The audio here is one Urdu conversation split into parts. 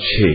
6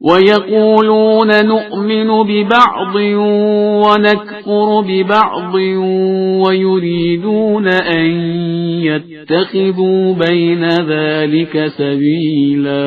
وَيَقُولُونَ نُؤْمِنُ بِبَعْضٍ وَنَكْفُرُ بِبَعْضٍ وَيُرِيدُونَ أَن يَتَّخِذُوا بَيْنَ ذَلِكَ سَبِيلًا।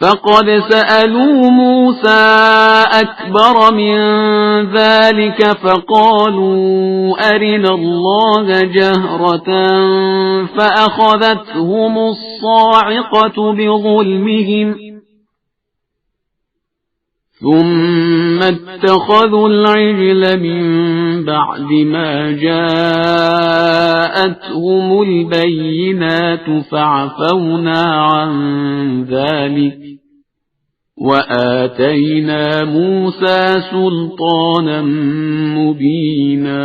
فقد سألوا موسى أكبر من ذلك فقالوا أرنا الله جهرة فأخذتهم الصاعقة بظلمهم ثم اتخذوا العجل من بعد ما جاءتهم البينات فعفونا عن ذلك وآتينا موسى سلطانا مبينا۔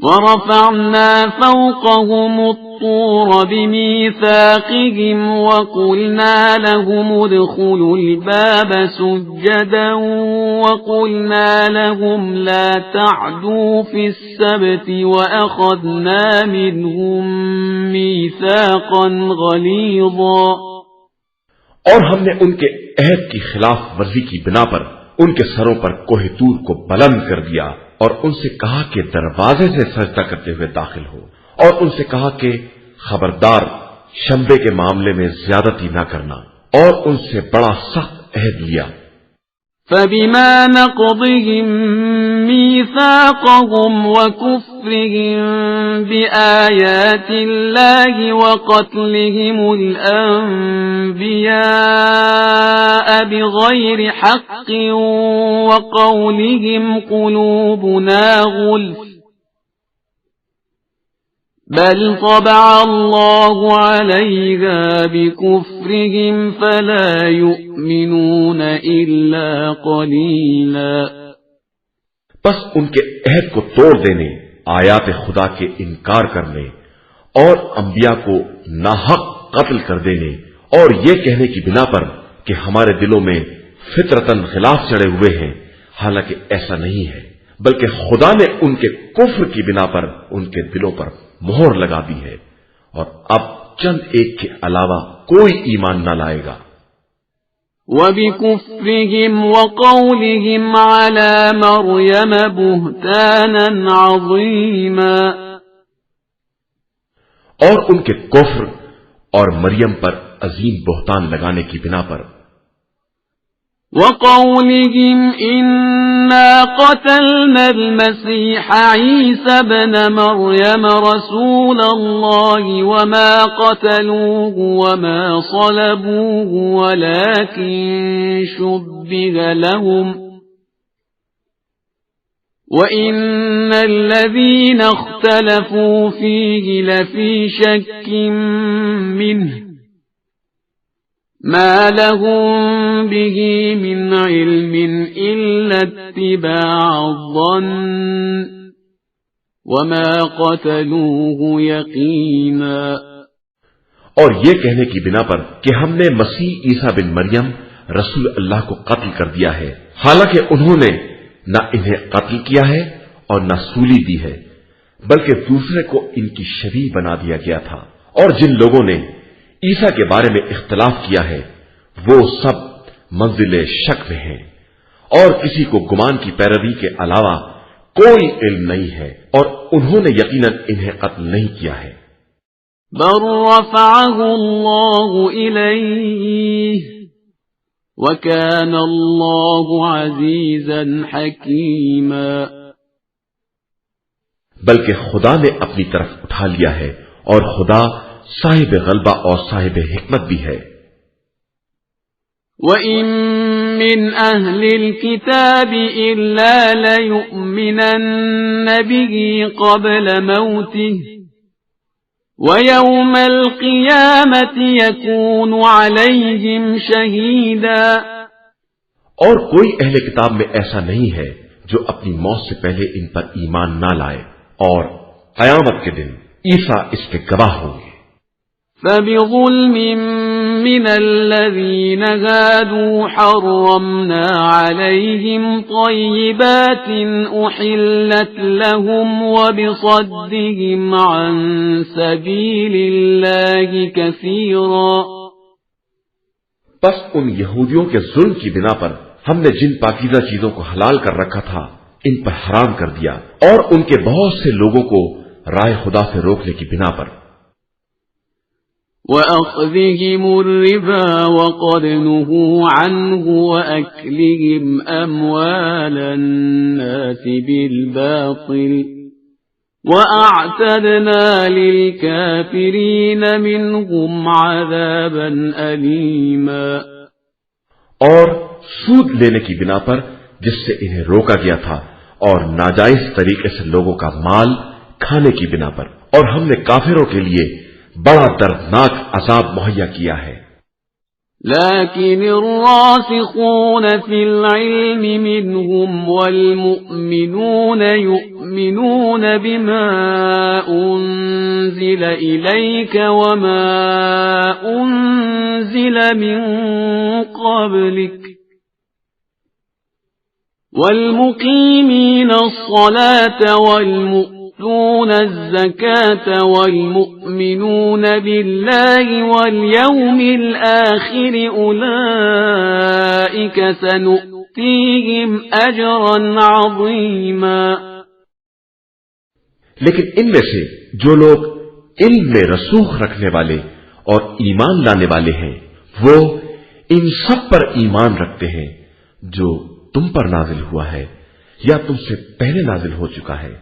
ورفعنا فوقهم الطور بميثاقهم وقلنا لهم ادخلوا الباب سجدا وقلنا لهم لا تعدوا في السبت وأخذنا منهم ميثاقا غليظا. اور ہم نے ان کے عہد کی خلاف ورزی کی بنا پر ان کے سروں پر کوہ طور کو بلند کر دیا اور ان سے کہا کہ دروازے سے سجدہ کرتے ہوئے داخل ہو، اور ان سے کہا کہ خبردار شنبے کے معاملے میں زیادتی نہ کرنا، اور ان سے بڑا سخت عہد لیا. فبما نقضهم ميثاقهم وكفرهم بآيات الله وقتلهم الأنبياء بغير حق وقولهم قلوبنا غلف بل طبع الله عليها بكفرهم فلا يؤمنون إلا قليلا. بس ان کے عہد کو توڑ دینے، آیات خدا کے انکار کرنے اور انبیاء کو ناحق قتل کر دینے اور یہ کہنے کی بنا پر کہ ہمارے دلوں میں فطرتاً خلاف چڑھے ہوئے ہیں، حالانکہ ایسا نہیں ہے، بلکہ خدا نے ان کے کفر کی بنا پر ان کے دلوں پر مہر لگا دی ہے، اور اب چند ایک کے علاوہ کوئی ایمان نہ لائے گا. وَبِكُفْرِهِمْ وَقَوْلِهِمْ عَلَى مَرْيَمَ بُهْتَانًا عَظِيمًا. اور ان کے کفر اور مریم پر عظیم بہتان لگانے کی بنا پر. وَقَوْلِهِمْ إِنَّا قَتَلْنَا الْمَسِيحَ عِيسَى ابْنَ مَرْيَمَ رَسُولَ اللَّهِ وَمَا قَتَلُوهُ وَمَا صَلَبُوهُ وَلَكِنْ شُبِّهَ لَهُمْ وَإِنَّ الَّذِينَ اخْتَلَفُوا فِيهِ لَفِي شَكٍّ مِّنْهُ ما لهم به من علم إلا اتباع الظن وما قتلوه يقينا. اور یہ کہنے کی بنا پر کہ ہم نے مسیح عیسیٰ بن مریم رسول اللہ کو قتل کر دیا ہے، حالانکہ انہوں نے نہ انہیں قتل کیا ہے اور نہ سولی دی ہے، بلکہ دوسرے کو ان کی شبیہ بنا دیا گیا تھا. اور جن لوگوں نے عیسیٰ کے بارے میں اختلاف کیا ہے وہ سب منزل شک میں ہیں، اور کسی کو گمان کی پیروی کے علاوہ کوئی علم نہیں ہے، اور انہوں نے یقیناً انہیں قتل نہیں کیا ہے. بل رفعه الله إليه وكان الله عزيزا حكيما. بلکہ خدا نے اپنی طرف اٹھا لیا ہے، اور خدا صاحب غلبہ اور صاحب حکمت بھی ہے. وَإِن مِّنْ أَهْلِ الْكِتَابِ إِلَّا لَيُؤْمِنَنَّ بِهِ قَبْلَ مَوْتِهِ وَيَوْمَ الْقِيَامَةِ يَكُونُ عَلَيْهِمْ شَهِيدًا. اور کوئی اہل کتاب میں ایسا نہیں ہے جو اپنی موت سے پہلے ان پر ایمان نہ لائے، اور قیامت کے دن عیسیٰ اس کے گواہ ہوں گے. فَبِظُلْمٍ مِّنَ الَّذِينَ هَادُوا حَرَّمْنَا عَلَيْهِمْ طَيِّبَاتٍ أُحِلَّتْ لَهُمْ وَبِصَدِّهِمْ عَن سَبِيلِ اللَّهِ كَثِيرًا. پس ان یہودیوں کے ظلم کی بنا پر ہم نے جن پاکیزہ چیزوں کو حلال کر رکھا تھا ان پر حرام کر دیا، اور ان کے بہت سے لوگوں کو رائے خدا سے روکنے کی بنا پر. وَأَخْذِهِمُ الرِّبَا وَقَدْ نُهُوا عَنْهُ وَأَكْلِهِمْ أَمْوَالَ النَّاسِ بِالْبَاطِلِ وَأَعْتَدْنَا لِلْكَافِرِينَ مِنْهُمْ عَذَابًا أَلِيمًا. اور سود لینے کی بنا پر جس سے انہیں روکا گیا تھا، اور ناجائز طریقے سے لوگوں کا مال کھانے کی بنا پر، اور ہم نے کافروں کے لیے بڑا دردناک عذاب مہیا کیا ہے. لكن الراسخون في العلم منهم والمؤمنون يؤمنون بما أنزل إليك وما أنزل من قبلك والمقيمين الصلاة والمؤتون الزكاة والمؤمنون بالله واليوم الآخر أولئك سنؤتيهم أجرا عظيما. لیکن ان میں سے جو لوگ علم میں رسوخ رکھنے والے اور ایمان لانے والے ہیں وہ ان سب پر ایمان رکھتے ہیں جو تم پر نازل ہوا ہے یا تم سے پہلے نازل ہو چکا ہے،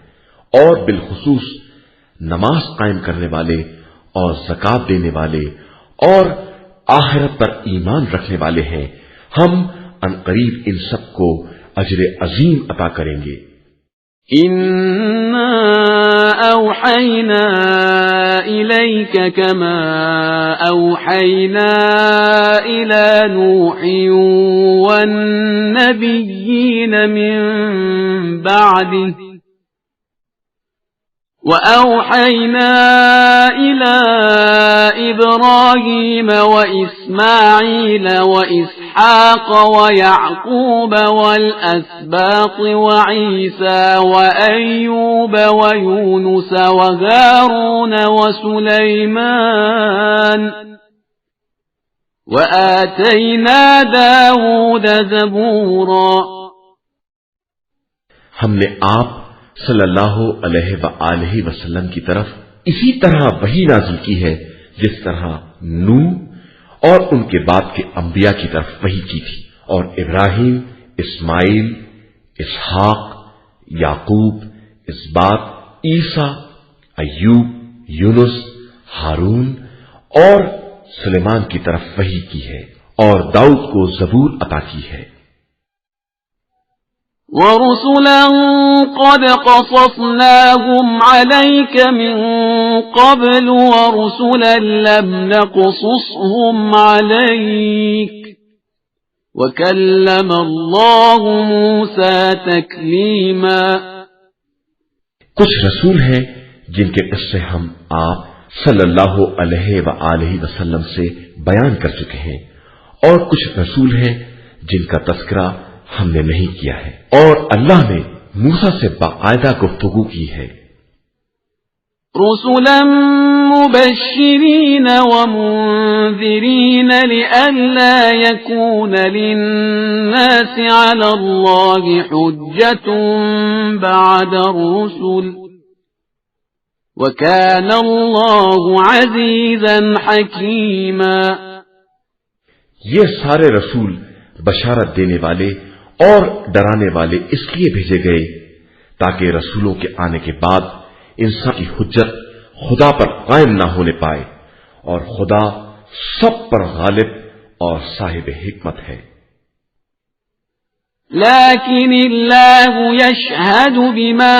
اور بالخصوص نماز قائم کرنے والے اور زکات دینے والے اور آخرت پر ایمان رکھنے والے ہیں. ہم عنقریب ان سب کو اجر عظیم عطا کریں گے. إنا أوحينا إليك كما أوحينا إلى نوح والنبيين من بعده وأوحينا إلى إبراهيم وإسماعيل وإسحاق ويعقوب والأسباط وعيسى وأيوب ويونس وهارون وسليمان وآتينا داود زبورا. ہم نے آپ صلی اللہ علیہ وآلہ وسلم کی طرف اسی طرح وحی نازل کی ہے جس طرح نوح اور ان کے بعد کے انبیاء کی طرف وحی کی تھی، اور ابراہیم، اسماعیل، اسحاق، یعقوب، اسباط، عیسیٰ، ایوب، یونس، ہارون اور سلیمان کی طرف وحی کی ہے، اور داؤد کو زبور عطا کی ہے. ورسلا قد قصصناهم عليك من قبل ورسلا لم نقصصهم عليك وكلم الله موسى تكليما. کچھ رسول ہیں جن کے قصے ہم آپ صلی اللہ علیہ وآلہ وسلم سے بیان کر چکے ہیں، اور کچھ رسول ہیں جن کا تذکرہ ہم نے نہیں کیا ہے، اور اللہ نے موسیٰ سے باقاعدہ گفتگو کی ہے. رسلا مبشرین ومنذرین لئلا يكون للناس على الله حجة بعد الرسل وكان الله عزيزا حكيما. یہ سارے رسول بشارت دینے والے اور ڈرانے والے اس لیے بھیجے گئے تاکہ رسولوں کے آنے کے بعد انسان کی حجت خدا پر قائم نہ ہونے پائے، اور خدا سب پر غالب اور صاحب حکمت ہے. لكن الله يشهد بما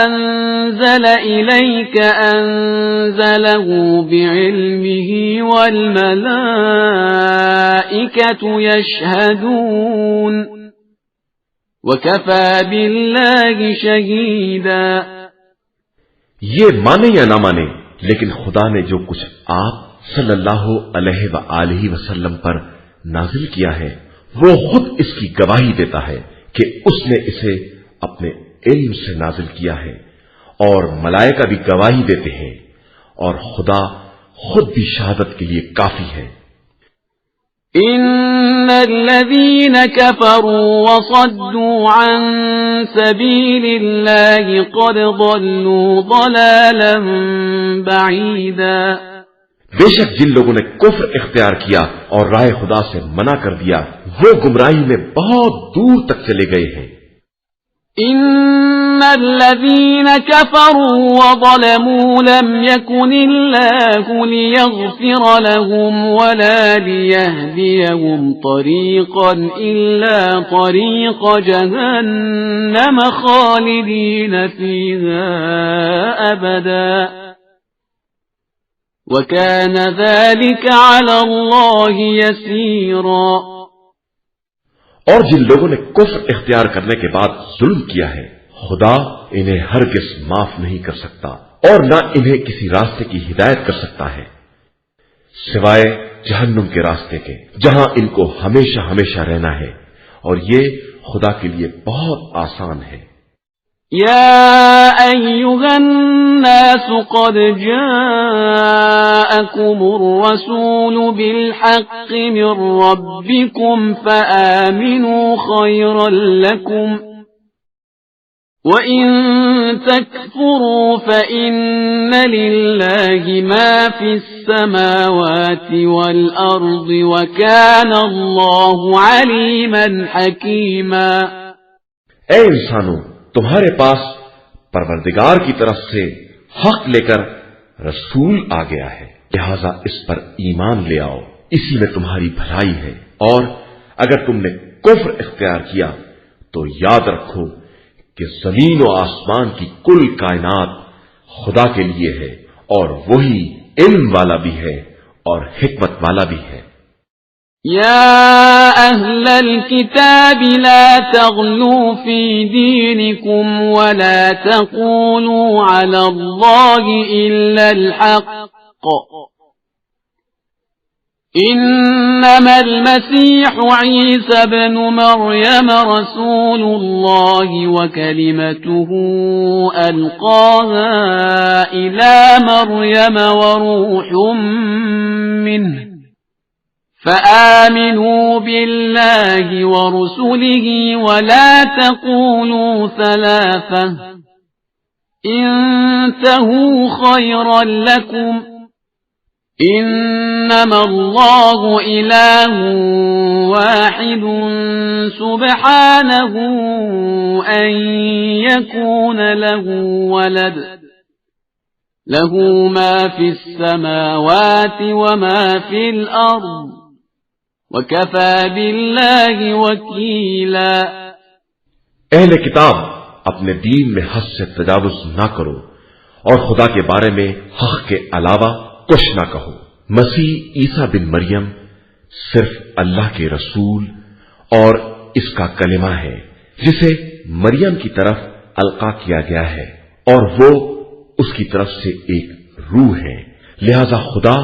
أنزل إليك أنزله بعلمه والملائكة يشهدون وكفى بالله شهيدا. یہ مانے یا نہ مانے، لیکن خدا نے جو کچھ آپ صلی اللہ علیہ وآلہ وسلم پر نازل کیا ہے وہ خود اس کی گواہی دیتا ہے کہ اس نے اسے اپنے علم سے نازل کیا ہے، اور ملائکہ بھی گواہی دیتے ہیں، اور خدا خود بھی شہادت کے لیے کافی ہے. ان الذين كفروا وصدوا عن سبيل الله قد ضلوا ضلالا بعيدا. بے شک جن لوگوں نے کفر اختیار کیا اور راہ خدا سے منع کر دیا وہ گمراہی میں بہت دور تک چلے گئے ہیں. ان الذين كفروا وظلموا لم يكن الله ليغفر لهم ولا ليهديهم طريقا إلا طريق جهنم خالدين فيها أبدا وكان ذلك على الله يسيرا۔ اور جن لوگوں نے کفر اختیار کرنے کے بعد ظلم کیا ہے، خدا انہیں ہرگز معاف نہیں کر سکتا اور نہ انہیں کسی راستے کی ہدایت کر سکتا ہے سوائے جہنم کے راستے کے، جہاں ان کو ہمیشہ ہمیشہ رہنا ہے، اور یہ خدا کے لیے بہت آسان ہے۔ يا أيها الناس قد جاءكم الرسول بالحق من ربكم فآمنوا خيرا لكم وإن تكفروا فإن لله ما في السماوات والأرض وكان الله عليما حكيما۔ اے انسانوں، تمہارے پاس پروردگار کی طرف سے حق لے کر رسول آ گیا ہے، لہذا اس پر ایمان لے آؤ، اسی میں تمہاری بھلائی ہے، اور اگر تم نے کفر اختیار کیا تو یاد رکھو کہ زمین و آسمان کی کل کائنات خدا کے لیے ہے، اور وہی علم والا بھی ہے اور حکمت والا بھی ہے۔ يا أهل الكتاب لا تغلوا في دينكم ولا تقولوا على الله إلا الحق إنما المسيح عيسى ابن مريم رسول الله وكلمته ألقاها إلى مريم وروح منه فآمنوا بالله ورسله ولا تقولوا ثلاثة انتهوا خيرا لكم إنما الله إله واحد سبحانه أن يكون له ولد له ما في السماوات وما في الأرض وَكَفَى بِاللَّهِ وَكِيلًا۔ اہل کتاب، اپنے دین میں حد سے تجاوز نہ کرو اور خدا کے بارے میں حق کے علاوہ کچھ نہ کہو۔ مسیح عیسیٰ بن مریم صرف اللہ کے رسول اور اس کا کلمہ ہے جسے مریم کی طرف القا کیا گیا ہے، اور وہ اس کی طرف سے ایک روح ہے، لہذا خدا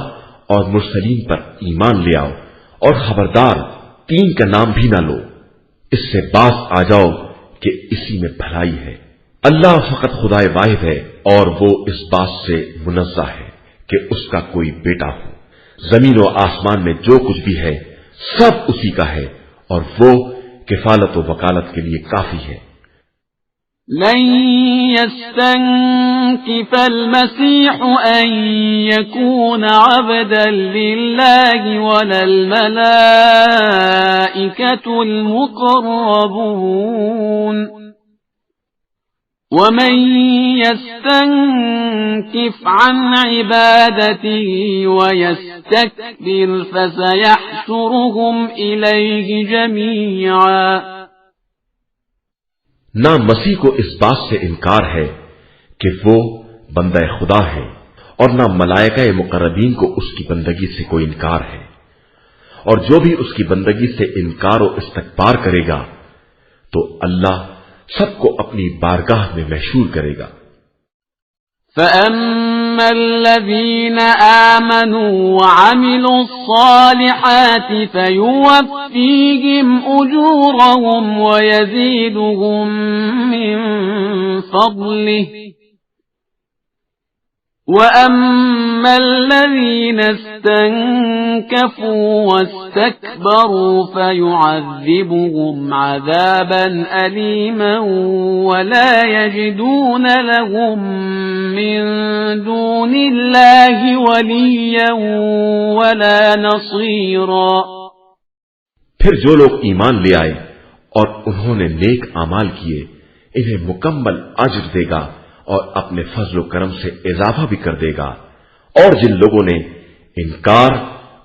اور مرسلین پر ایمان لے آؤ، اور خبردار تین کا نام بھی نہ لو، اس سے باز آ جاؤ کہ اسی میں بھلائی ہے۔ اللہ فقط خدائے واحد ہے، اور وہ اس بات سے منزہ ہے کہ اس کا کوئی بیٹا ہو۔ زمین و آسمان میں جو کچھ بھی ہے سب اسی کا ہے، اور وہ کفالت و وکالت کے لیے کافی ہے۔ لن يستنكف المسيح أن يكون عبدا لله ولا الملائكة المقربون ومن يستنكف عن عبادته ويستكبر فسيحشرهم إليه جميعا۔ نہ مسیح کو اس بات سے انکار ہے کہ وہ بندہ خدا ہے، اور نہ ملائکہ مقربین کو اس کی بندگی سے کوئی انکار ہے، اور جو بھی اس کی بندگی سے انکار و استکبار کرے گا تو اللہ سب کو اپنی بارگاہ میں محشور کرے گا۔ فَأَمَّا الَّذِينَ آمَنُوا وَعَمِلُوا الصَّالِحَاتِ فَيُوَفِّيهِمْ أُجُورَهُمْ وَيَزِيدُهُمْ مِنْ فَضْلِهِ وَأَمَّا الَّذِينَ اسْتَنكَفُوا وَاسْتَكْبَرُوا فَيُعَذِّبُهُمْ عَذَابًا أَلِيمًا وَلَا يَجِدُونَ لَهُم مِّن دُونِ اللَّهِ وَلِيًّا وَلَا نَصِيرًا۔ پھر جو لوگ ایمان لے آئے اور انہوں نے نیک اعمال کیے، انہیں مکمل اجر دے گا اور اپنے فضل و کرم سے اضافہ بھی کر دے گا، اور جن لوگوں نے انکار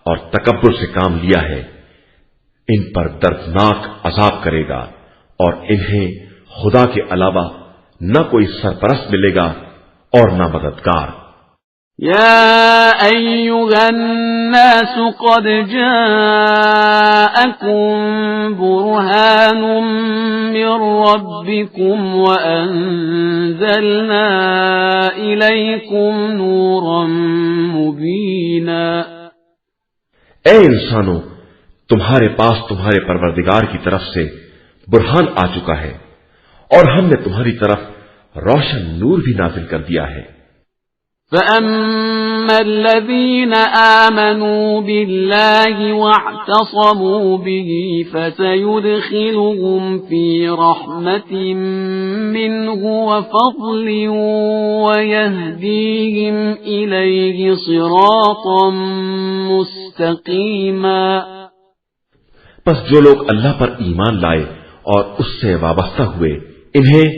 اور تکبر سے کام لیا ہے ان پر دردناک عذاب کرے گا، اور انہیں خدا کے علاوہ نہ کوئی سرپرست ملے گا اور نہ مددگار۔ يا أيها الناس قد جاءكم برهان من ربكم وأنزلنا إليكم نورا مبينا۔ اے انسانوں، تمہارے پاس تمہارے پروردگار کی طرف سے برہان آ چکا ہے اور ہم نے تمہاری طرف روشن نور بھی نازل کر دیا ہے۔ فَأَمَّا الَّذِينَ آمَنُوا بِاللَّهِ وَاعْتَصَمُوا بِهِ فَسَيُدْخِلُهُمْ فِي رَحْمَةٍ مِّنْهُ وَفَضْلٍ وَيَهْدِيهِمْ إِلَيْهِ صِرَاطًا مُسْتَقِيمًا۔ پس جو لوگ اللہ پر ایمان لائے اور اس سے وابستہ ہوئے، انہیں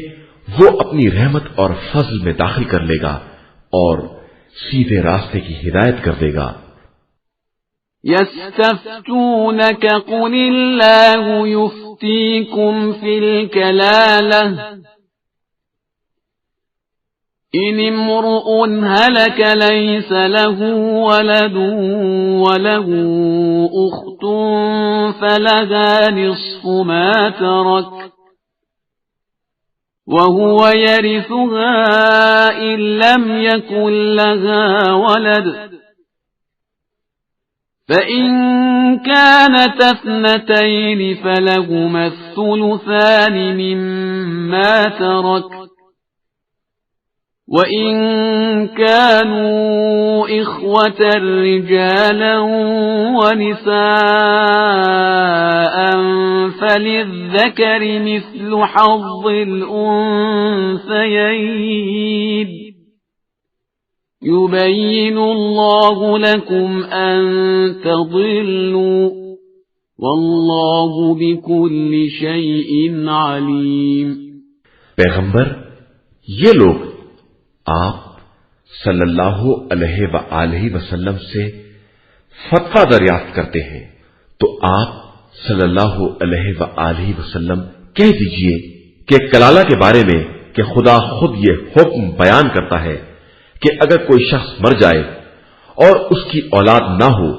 وہ اپنی رحمت اور فضل میں داخل کر لے گا اور سیدھے راستے کی ہدایت کر دے گا۔ يستفتونك قل الله يفتيكم في الكلالة إن امرؤ هلك ليس له ولد وله أخت فلها نصف ما ترك وهو يرثها إن لم يكن لها ولد فإن كانت اثنتين فلهما الثلثان مما ترك وَإِن كَانُوا إِخْوَةً رِجَالًا وَنِسَاءً فَلِلذَّكَرِ مِثْلُ حَظِّ الْأُنثَيَيْنِ يُبَيِّنُ اللَّهُ لَكُمْ أَن تَضِلُّوا وَاللَّهُ بِكُلِّ شَيْءٍ عَلِيمٌ۔ پیغمبر، یہ لوگ آپ صلی اللہ علیہ وآلہ وسلم سے فتویٰ دریافت کرتے ہیں تو آپ صلی اللہ علیہ وآلہ وسلم کہہ دیجئے کہ کلالہ کے بارے میں کہ خدا خود یہ حکم بیان کرتا ہے کہ اگر کوئی شخص مر جائے اور اس کی اولاد نہ ہو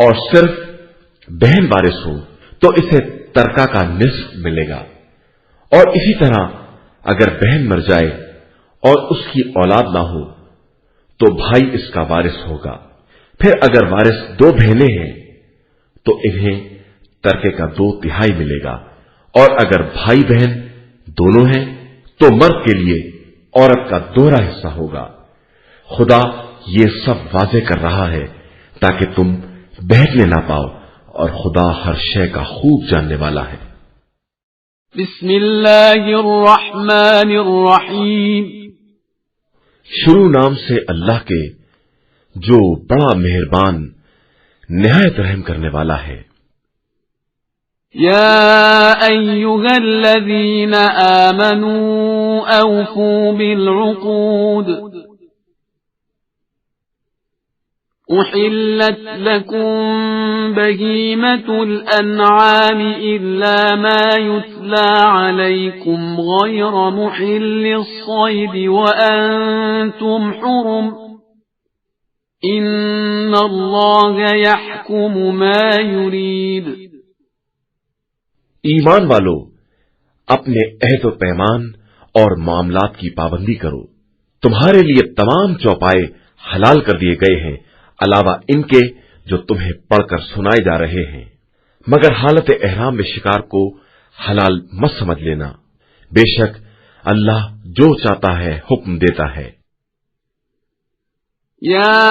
اور صرف بہن وارث ہو تو اسے ترکہ کا نصف ملے گا، اور اسی طرح اگر بہن مر جائے اور اس کی اولاد نہ ہو تو بھائی اس کا وارث ہوگا۔ پھر اگر وارث دو بہنیں ہیں تو انہیں ترکے کا 2/3 ملے گا، اور اگر بھائی بہن دونوں ہیں تو مرد کے لیے عورت کا دوہرا حصہ ہوگا۔ خدا یہ سب واضح کر رہا ہے تاکہ تم بہکنے نہ پاؤ، اور خدا ہر شے کا خوب جاننے والا ہے۔ بسم اللہ الرحمن الرحیم۔ شروع نام سے اللہ کے جو بڑا مہربان نہایت رحم کرنے والا ہے۔ یا ایھا الذین آمنوا اوفوا بالعقود احلت لکم بہیمۃ الانعام الا ما یتلی علیکم غیر محل الصید وانتم حرم ان اللہ یحکم ما یرید۔ ایمان والو، اپنے عہد و پیمان اور معاملات کی پابندی کرو۔ تمہارے لیے تمام چوپائے حلال کر دیے گئے ہیں علاوہ ان کے جو تمہیں پڑھ کر سنائے جا رہے ہیں، مگر حالت احرام میں شکار کو حلال مت سمجھ لینا، بے شک اللہ جو چاہتا ہے حکم دیتا ہے۔ يا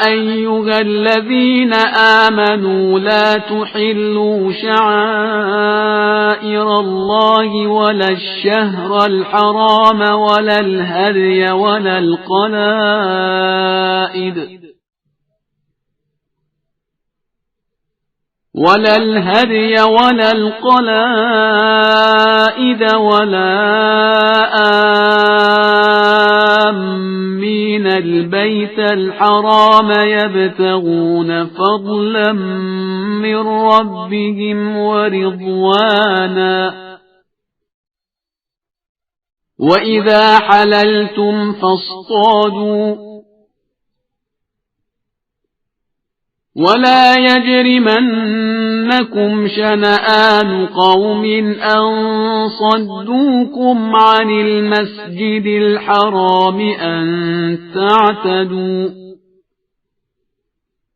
أيها الذين آمنوا لا تحلوا شعائر الله ولا الشهر الحرام ولا الهدي ولا القلائد ولا آمين البيت الحرام يبتغون فضلا من ربهم ورضوانا وإذا حللتم فاصطادوا ولا يجرمنكم شنآن قوم أن صدوكم عن المسجد الحرام أن تعتدوا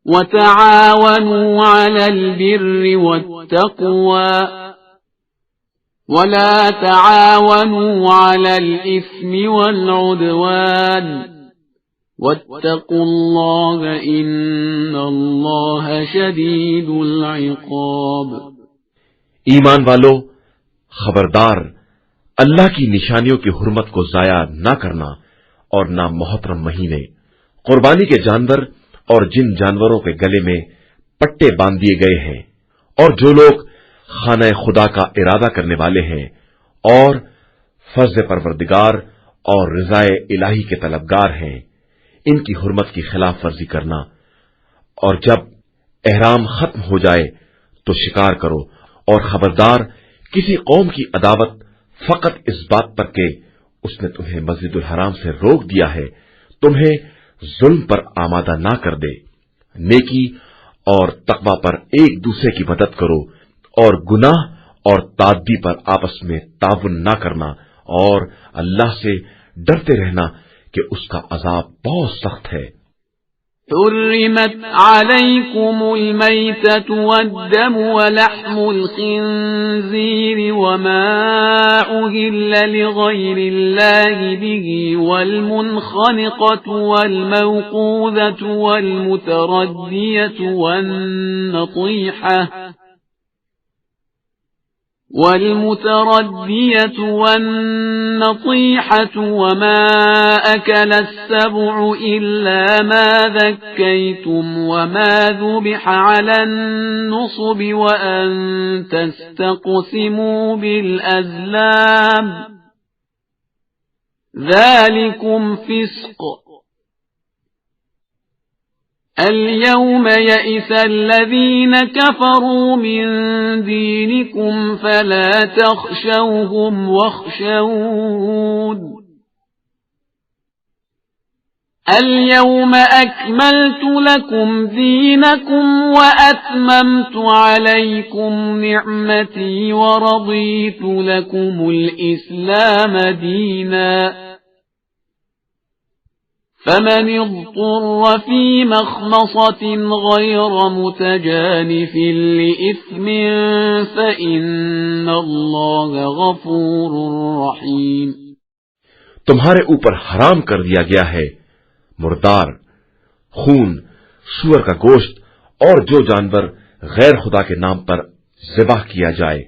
وتعاونوا على البر والتقوى ولا تعاونوا على الإثم والعدوان واتقوا الله إن الله شديد العقاب۔ ایمان والو، خبردار، اللہ کی نشانیوں کی حرمت کو ضائع نہ کرنا اور نہ محترم مہینے، قربانی کے جانور اور جن جانوروں کے گلے میں پٹے باندھ دیے گئے ہیں، اور جو لوگ خانہ خدا کا ارادہ کرنے والے ہیں اور فضل پروردگار اور رضائے الہی کے طلبگار ہیں، ان کی حرمت کی خلاف ورزی کرنا، اور جب احرام ختم ہو جائے تو شکار کرو، اور خبردار کسی قوم کی عداوت فقط اس بات پر کہ اس نے تمہیں مسجد الحرام سے روک دیا ہے تمہیں ظلم پر آمادہ نہ کر دے۔ نیکی اور تقوی پر ایک دوسرے کی مدد کرو، اور گناہ اور تعدی پر آپس میں تعاون نہ کرنا، اور اللہ سے ڈرتے رہنا کہ اس کا عذاب بہت سخت ہے۔ حرمت عليكم الميتة والدم ولحم الخنزير وما أهل لغير الله به والمنخنقة والموقوذة والمتردية والنطيحة وما أكل السبع إلا ما ذكيتم وما ذبح على النصب وأن تستقسموا بالأزلام ذلكم فسق۔ اليوم يئس الذين كفروا من دينكم فلا تخشوهم واخشون اليوم أكملت لكم دينكم وأتممت عليكم نعمتي ورضيت لكم الإسلام دينا فمن اضطر في مخمصة غير متجانف لإثم فإن الله غفور رحيم۔ تمہارے اوپر حرام کر دیا گیا ہے مردار، خون، سور کا گوشت اور جو جانور غیر خدا کے نام پر ذبح کیا جائے،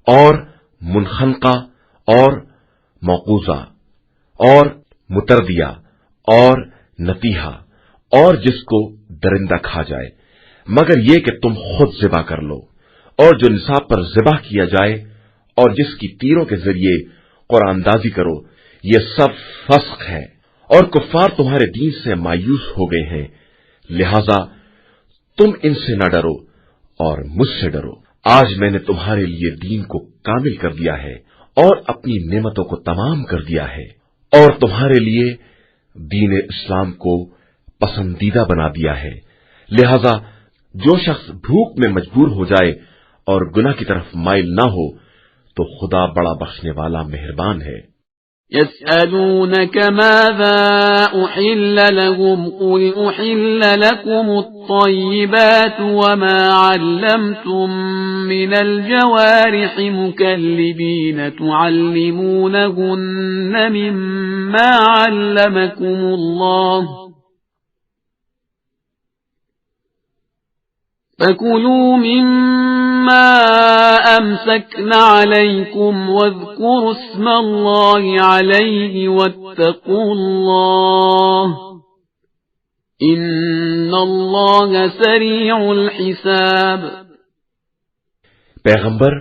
اور منخنقہ اور موقوذہ اور متردیہ اور نتیحہ اور جس کو درندہ کھا جائے، مگر یہ کہ تم خود ذبح کر لو، اور جو نصاب پر ذبح کیا جائے اور جس کی تیروں کے ذریعے قرآن اندازی کرو، یہ سب فسق ہے، اور کفار تمہارے دین سے مایوس ہو گئے ہیں، لہذا تم ان سے نہ ڈرو اور مجھ سے ڈرو۔ آج میں نے تمہارے لیے دین کو کامل کر دیا ہے اور اپنی نعمتوں کو تمام کر دیا ہے، اور تمہارے لیے دین اسلام کو پسندیدہ بنا دیا ہے، لہذا جو شخص بھوک میں مجبور ہو جائے اور گناہ کی طرف مائل نہ ہو تو خدا بڑا بخشنے والا مہربان ہے۔ يسألونك ماذا أحل لهم قل أحل لكم الطيبات وما علمتم من الجوارح مكلبين تعلمونهن مما علمكم الله فكلوا مما أمسكن عليكم واذكروا اسم الله عليه واتقوا الله إن الله سريع الحساب۔ پیغمبر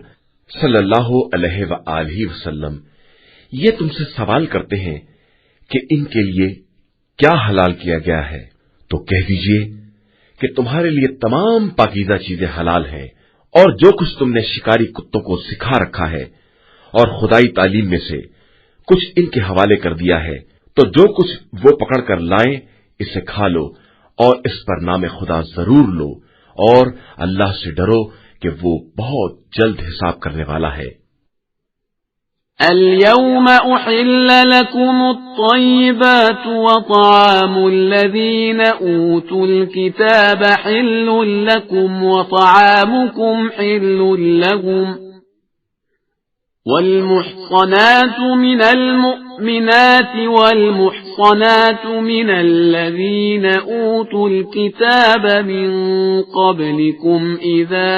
صلی اللہ علیہ وآلہ وسلم یہ تم سے سوال کرتے ہیں کہ ان کے لیے کیا حلال کیا گیا ہے، تو کہہ دیجئے کہ تمہارے لیے تمام پاکیزہ چیزیں حلال ہیں، اور جو کچھ تم نے شکاری کتوں کو سکھا رکھا ہے اور خدائی تعلیم میں سے کچھ ان کے حوالے کر دیا ہے، تو جو کچھ وہ پکڑ کر لائیں اسے کھا لو، اور اس پر نام خدا ضرور لو اور اللہ سے ڈرو کہ وہ بہت جلد حساب کرنے والا ہے۔ اليوم أحل لكم الطيبات وطعام الذين أوتوا الكتاب حل لكم وطعامكم حل لهم والمحصنات من المؤمنات والمحصنات من الذين أوتوا الكتاب من قبلكم إذا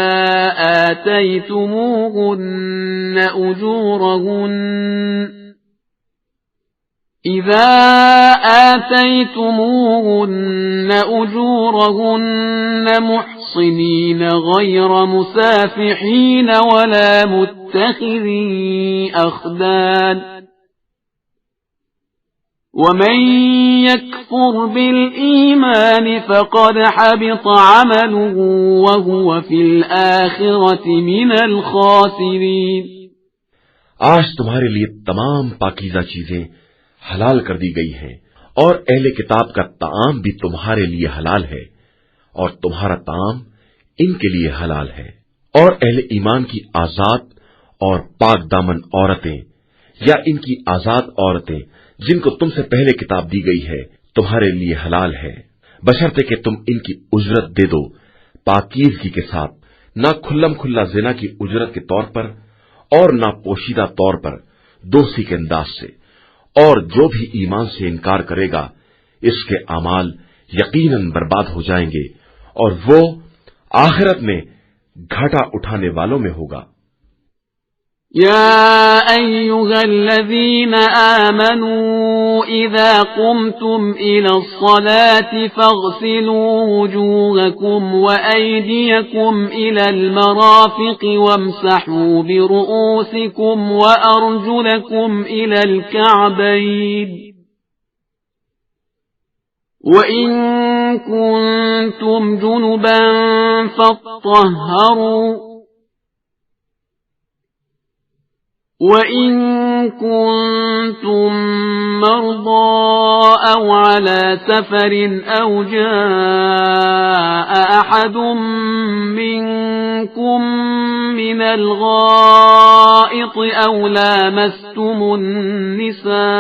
آتيتموهن أجورهن محصنين غير مسافحين ولا متخذي أخدان ومن يكفر بالإيمان فقد حبط عمله وهو في الآخرة من الخاسرين۔ آج تمہارے لیے تمام پاکیزہ چیزیں حلال کر دی گئی ہیں اور اہل کتاب کا طعام بھی تمہارے لیے حلال ہے اور تمہارا طعام ان کے لیے حلال ہے، اور اہل ایمان کی آزاد اور پاک دامن عورتیں یا ان کی آزاد عورتیں جن کو تم سے پہلے کتاب دی گئی ہے تمہارے لیے حلال ہے، بشرطے کہ تم ان کی اجرت دے دو پاکیزگی کے ساتھ، نہ کھلم کھلا زنا کی اجرت کے طور پر اور نہ پوشیدہ طور پر دوستی کے انداز سے، اور جو بھی ایمان سے انکار کرے گا اس کے اعمال یقیناً برباد ہو جائیں گے اور وہ آخرت میں گھاٹا اٹھانے والوں میں ہوگا۔ يا أيها الذين آمنوا إذا قمتم إلى الصلاة فاغسلوا وجوهكم وأيديكم إلى المرافق وامسحوا برؤوسكم وأرجلكم إلى الكعبين وإن كنتم جنبا فاطهروا وَإِن كُنتُم مَّرْضَىٰ أَوْ عَلَىٰ سَفَرٍ أَوْ جَاءَ أَحَدٌ مِّنكُم مِّنَ الْغَائِطِ أَوْ لامستم النساء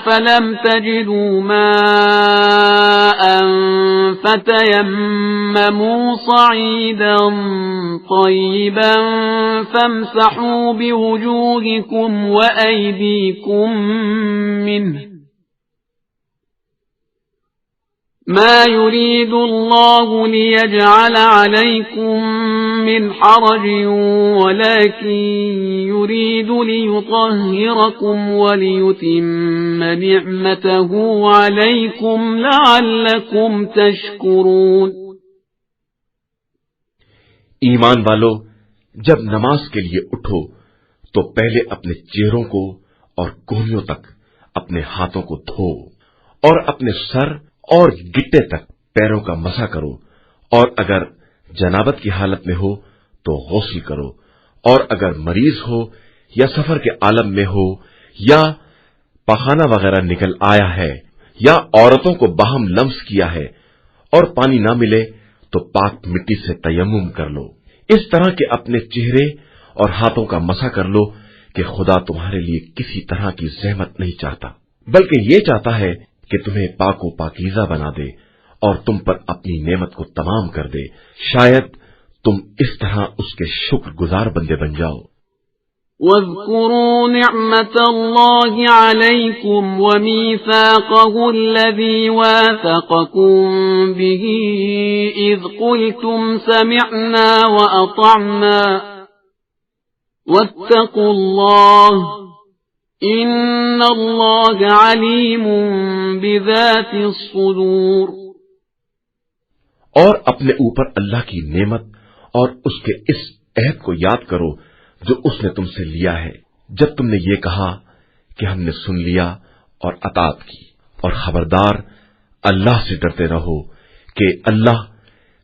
فلم تجدوا ماء فتيمموا صعيدا طيبا فامسحوا بوجوهكم وأيديكم منه ما يريد الله ليجعل عليكم من حرج ولكن يريد ليطهركم وليتم نعمته عليكم لعلكم تشكرون۔ ایمان والو، جب نماز کے لیے اٹھو تو پہلے اپنے چہروں کو اور کونیوں تک اپنے ہاتھوں کو دھو اور اپنے سر اور گٹے تک پیروں کا مسح کرو، اور اگر جنابت کی حالت میں ہو تو غسل کرو، اور اگر مریض ہو یا سفر کے عالم میں ہو یا پخانہ وغیرہ نکل آیا ہے یا عورتوں کو باہم لمس کیا ہے اور پانی نہ ملے تو پاک مٹی سے تیمم کر لو، اس طرح کہ اپنے چہرے اور ہاتھوں کا مسح کر لو کہ خدا تمہارے لیے کسی طرح کی زحمت نہیں چاہتا، بلکہ یہ چاہتا ہے کہ تمہیں پاک و پاکیزہ بنا دے اور تم پر اپنی نعمت کو تمام کر دے، شاید تم اس طرح اس کے شکر گزار بندے بن جاؤ۔ وَاذْكُرُوا نِعْمَةَ اللَّهِ عَلَيْكُمْ وَمِيثَاقَهُ الَّذِي وَاثَقَكُم بِهِ إِذْ قُلْتُمْ سَمِعْنَا وَأَطَعْنَا وَاتَّقُوا اللَّهَ إِنَّ اللَّهَ عَلِيمٌ بِذَاتِ الصُّدُورِ۔ اور اپنے اوپر اللہ کی نعمت اور اس کے اس عہد کو یاد کرو جو اس نے تم سے لیا ہے، جب تم نے یہ کہا کہ ہم نے سن لیا اور اطاعت کی، اور خبردار اللہ سے ڈرتے رہو کہ اللہ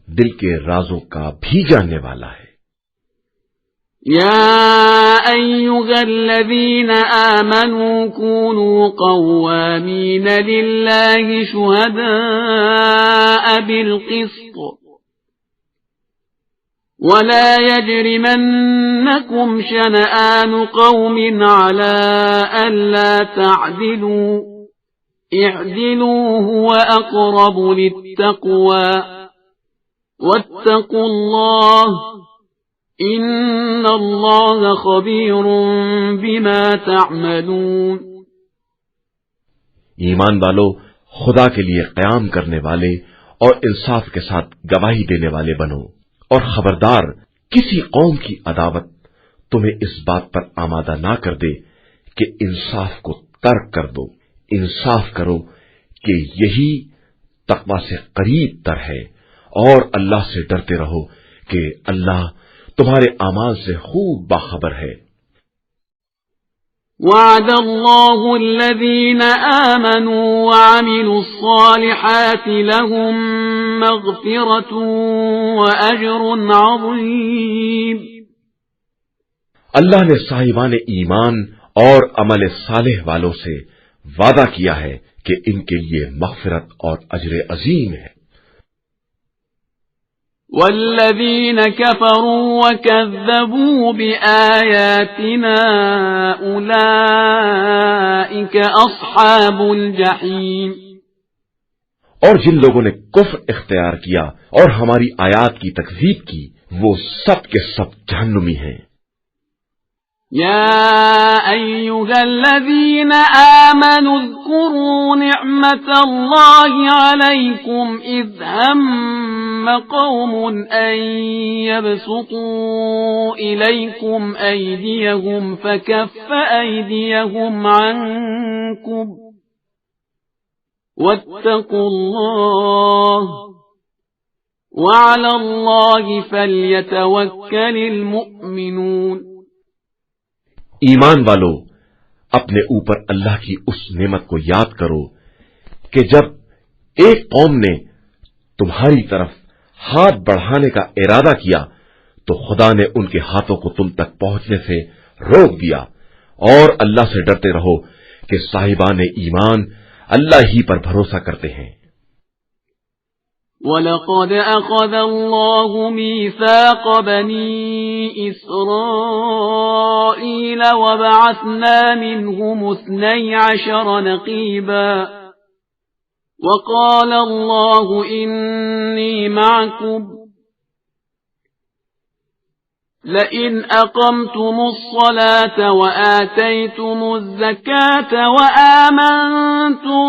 دل کے رازوں کا بھی جاننے والا ہے۔ يا أيها الذين آمنوا كونوا قوامين لله شهداء بالقسط ولا يجرمنكم شنآن قوم على ألا تعدلوا اعدلوا هو أقرب للتقوى واتقوا الله ان اللہ خبیر بما تعملون۔ ایمان والو، خدا کے لیے قیام کرنے والے اور انصاف کے ساتھ گواہی دینے والے بنو، اور خبردار کسی قوم کی عداوت تمہیں اس بات پر آمادہ نہ کر دے کہ انصاف کو ترک کر دو۔ انصاف کرو کہ یہی تقوی سے قریب تر ہے، اور اللہ سے ڈرتے رہو کہ اللہ تمہارے اعمال سے خوب باخبر ہے۔ وعد اللہ الذین آمنوا وعملوا الصالحات لهم مغفرۃ واجر عظیم۔ اللہ نے صاحبان ایمان اور عمل صالح والوں سے وعدہ کیا ہے کہ ان کے لیے مغفرت اور اجر عظیم ہے۔ والذین کفروا وکذبوا بآیاتنا اولئک اصحاب الجحیم۔ اور جن لوگوں نے کفر اختیار کیا اور ہماری آیات کی تکذیب کی، وہ سب کے سب جہنمی ہیں۔ يا أيها الذين آمنوا اذكروا نعمة الله عليكم إذ هم قوم أن يبسطوا إليكم أيديهم فكف أيديهم عنكم واتقوا الله وعلى الله فليتوكل المؤمنون۔ ایمان والو، اپنے اوپر اللہ کی اس نعمت کو یاد کرو کہ جب ایک قوم نے تمہاری طرف ہاتھ بڑھانے کا ارادہ کیا تو خدا نے ان کے ہاتھوں کو تم تک پہنچنے سے روک دیا، اور اللہ سے ڈرتے رہو کہ صاحبان ایمان اللہ ہی پر بھروسہ کرتے ہیں۔ وَلَقَدْ أَخَذَ اللَّهُ مِيثَاقَ بَنِي إِسْرَائِيلَ وَبَعَثْنَا مِنْهُمُ 12 نَقِيبًا وَقَالَ اللَّهُ إِنِّي مَعَكُمْ لئن أقمتم الصلاة وآتيتم الزكاة وآمنتم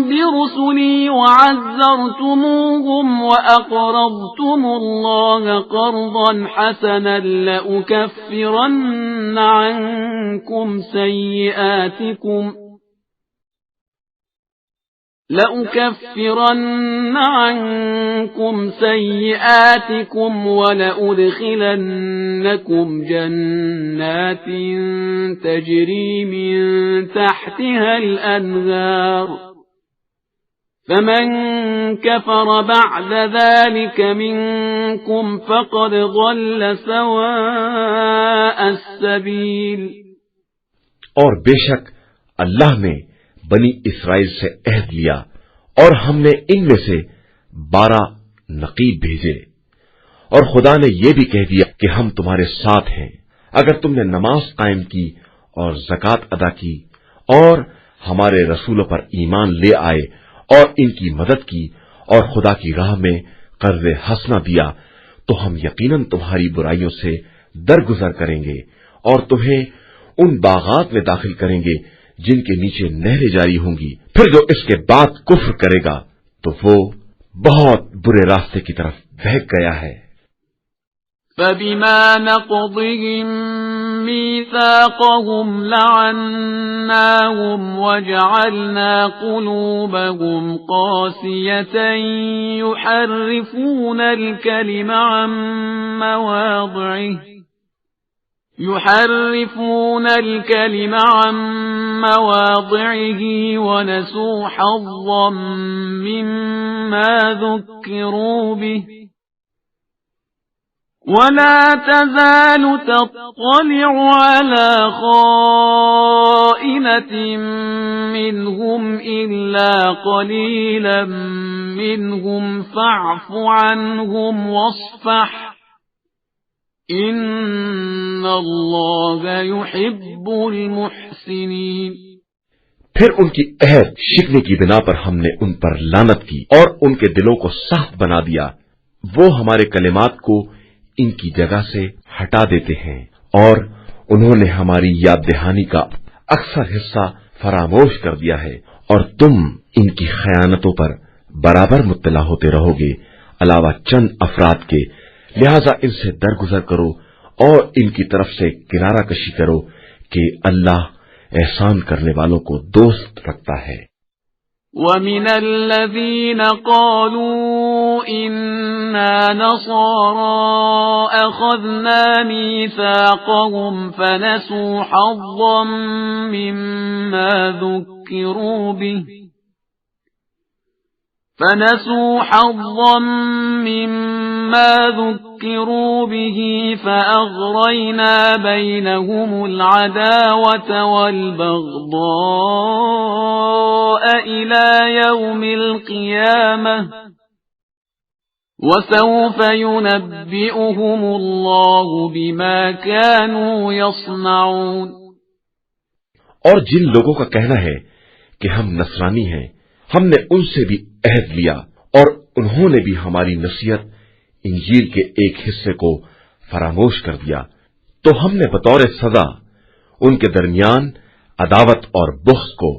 برسلي وعزرتموهم وأقرضتم الله قرضا حسنا لأكفرن عنكم سيئاتكم ولأدخلنكم جنات تجري من تحتها الأنهار فمن كفر بعد ذلك منكم فقد ضل سواء السبيل۔ اور بے شک اللہ نے بنی اسرائیل سے عہد لیا اور ہم نے ان میں سے 12 نقیب بھیجے، اور خدا نے یہ بھی کہہ دیا کہ ہم تمہارے ساتھ ہیں اگر تم نے نماز قائم کی اور زکوٰۃ ادا کی اور ہمارے رسولوں پر ایمان لے آئے اور ان کی مدد کی اور خدا کی راہ میں قرض حسنہ دیا، تو ہم یقیناً تمہاری برائیوں سے درگزر کریں گے اور تمہیں ان باغات میں داخل کریں گے جن کے نیچے نہریں جاری ہوں گی۔ پھر جو اس کے بعد کفر کرے گا تو وہ بہت برے راستے کی طرف بہک گیا ہے۔ فَبِمَا نَقْضِهِم مِّيثَاقَهُمْ لَعَنَّاهُمْ وَجَعَلْنَا قُلُوبَهُمْ قَاسِيَةً يُحَرِّفُونَ الكلم عن مواضعه ونسوا حظا مما ذكروا به ولا تزال تطلع على خائنة منهم إلا قليلا منهم فاعف عنهم واصفح إن الله يحب المحسنين۔ پھر ان کی عہد شکنے کی بنا پر ہم نے ان پر لعنت کی اور ان کے دلوں کو سخت بنا دیا۔ وہ ہمارے کلمات کو ان کی جگہ سے ہٹا دیتے ہیں اور انہوں نے ہماری یاد دہانی کا اکثر حصہ فراموش کر دیا ہے، اور تم ان کی خیانتوں پر برابر مطلع ہوتے رہو گے علاوہ چند افراد کے، لہذا ان سے درگزر کرو اور ان کی طرف سے کنارہ کشی کرو کہ اللہ احسان کرنے والوں کو دوست رکھتا ہے۔ وَمِنَ الَّذِينَ قَالُوا إِنَّا نَصَارَىٰ أَخَذْنَا مِيثَاقَهُمْ فَنَسُوا حَظًّا مِّمَّا ذُكِّرُوا بِهِ فَأَغْرَيْنَا بَيْنَهُمُ الْعَدَاوَةَ وَالْبَغْضَاءَ إِلَى يَوْمِ الْقِيَامَةِ وَسَوْفَ يُنَبِّئُهُمُ اللَّهُ بِمَا كَانُوا يَصْنَعُونَ۔ اور جن لوگوں کا کہنا ہے کہ ہم نصرانی ہیں، ہم نے ان سے بھی عہد لیا اور انہوں نے بھی ہماری نصیحت انجیل کے ایک حصے کو فراموش کر دیا، تو ہم نے بطور سزا ان کے درمیان عداوت اور بغض کو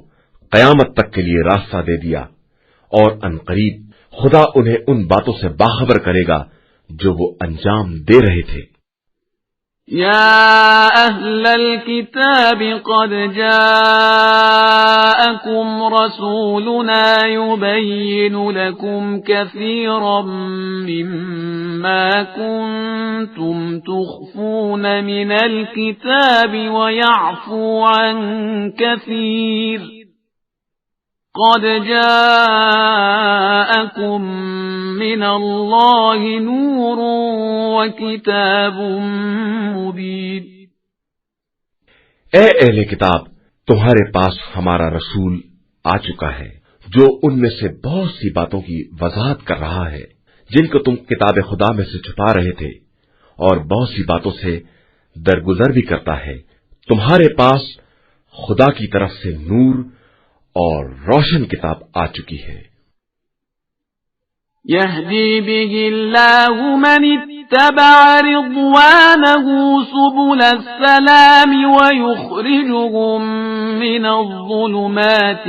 قیامت تک کے لیے راستہ دے دیا، اور عنقریب خدا انہیں ان باتوں سے باخبر کرے گا جو وہ انجام دے رہے تھے۔ يا أهل الكتاب قد جاءكم رسولنا يبين لكم كثيرا مما كنتم تخفون من الكتاب ويعفو عن كثير قد جاءكم من الله نور وكتاب مبين۔ اے اہل کتاب، تمہارے پاس ہمارا رسول آ چکا ہے جو ان میں سے بہت سی باتوں کی وضاحت کر رہا ہے جن کو تم کتاب خدا میں سے چھپا رہے تھے، اور بہت سی باتوں سے درگزر بھی کرتا ہے۔ تمہارے پاس خدا کی طرف سے نور اور روشن کتاب آ چکی ہے۔ يهدي به الله من اتبع رضوانه سبل السلام ويخرجهم من الظلمات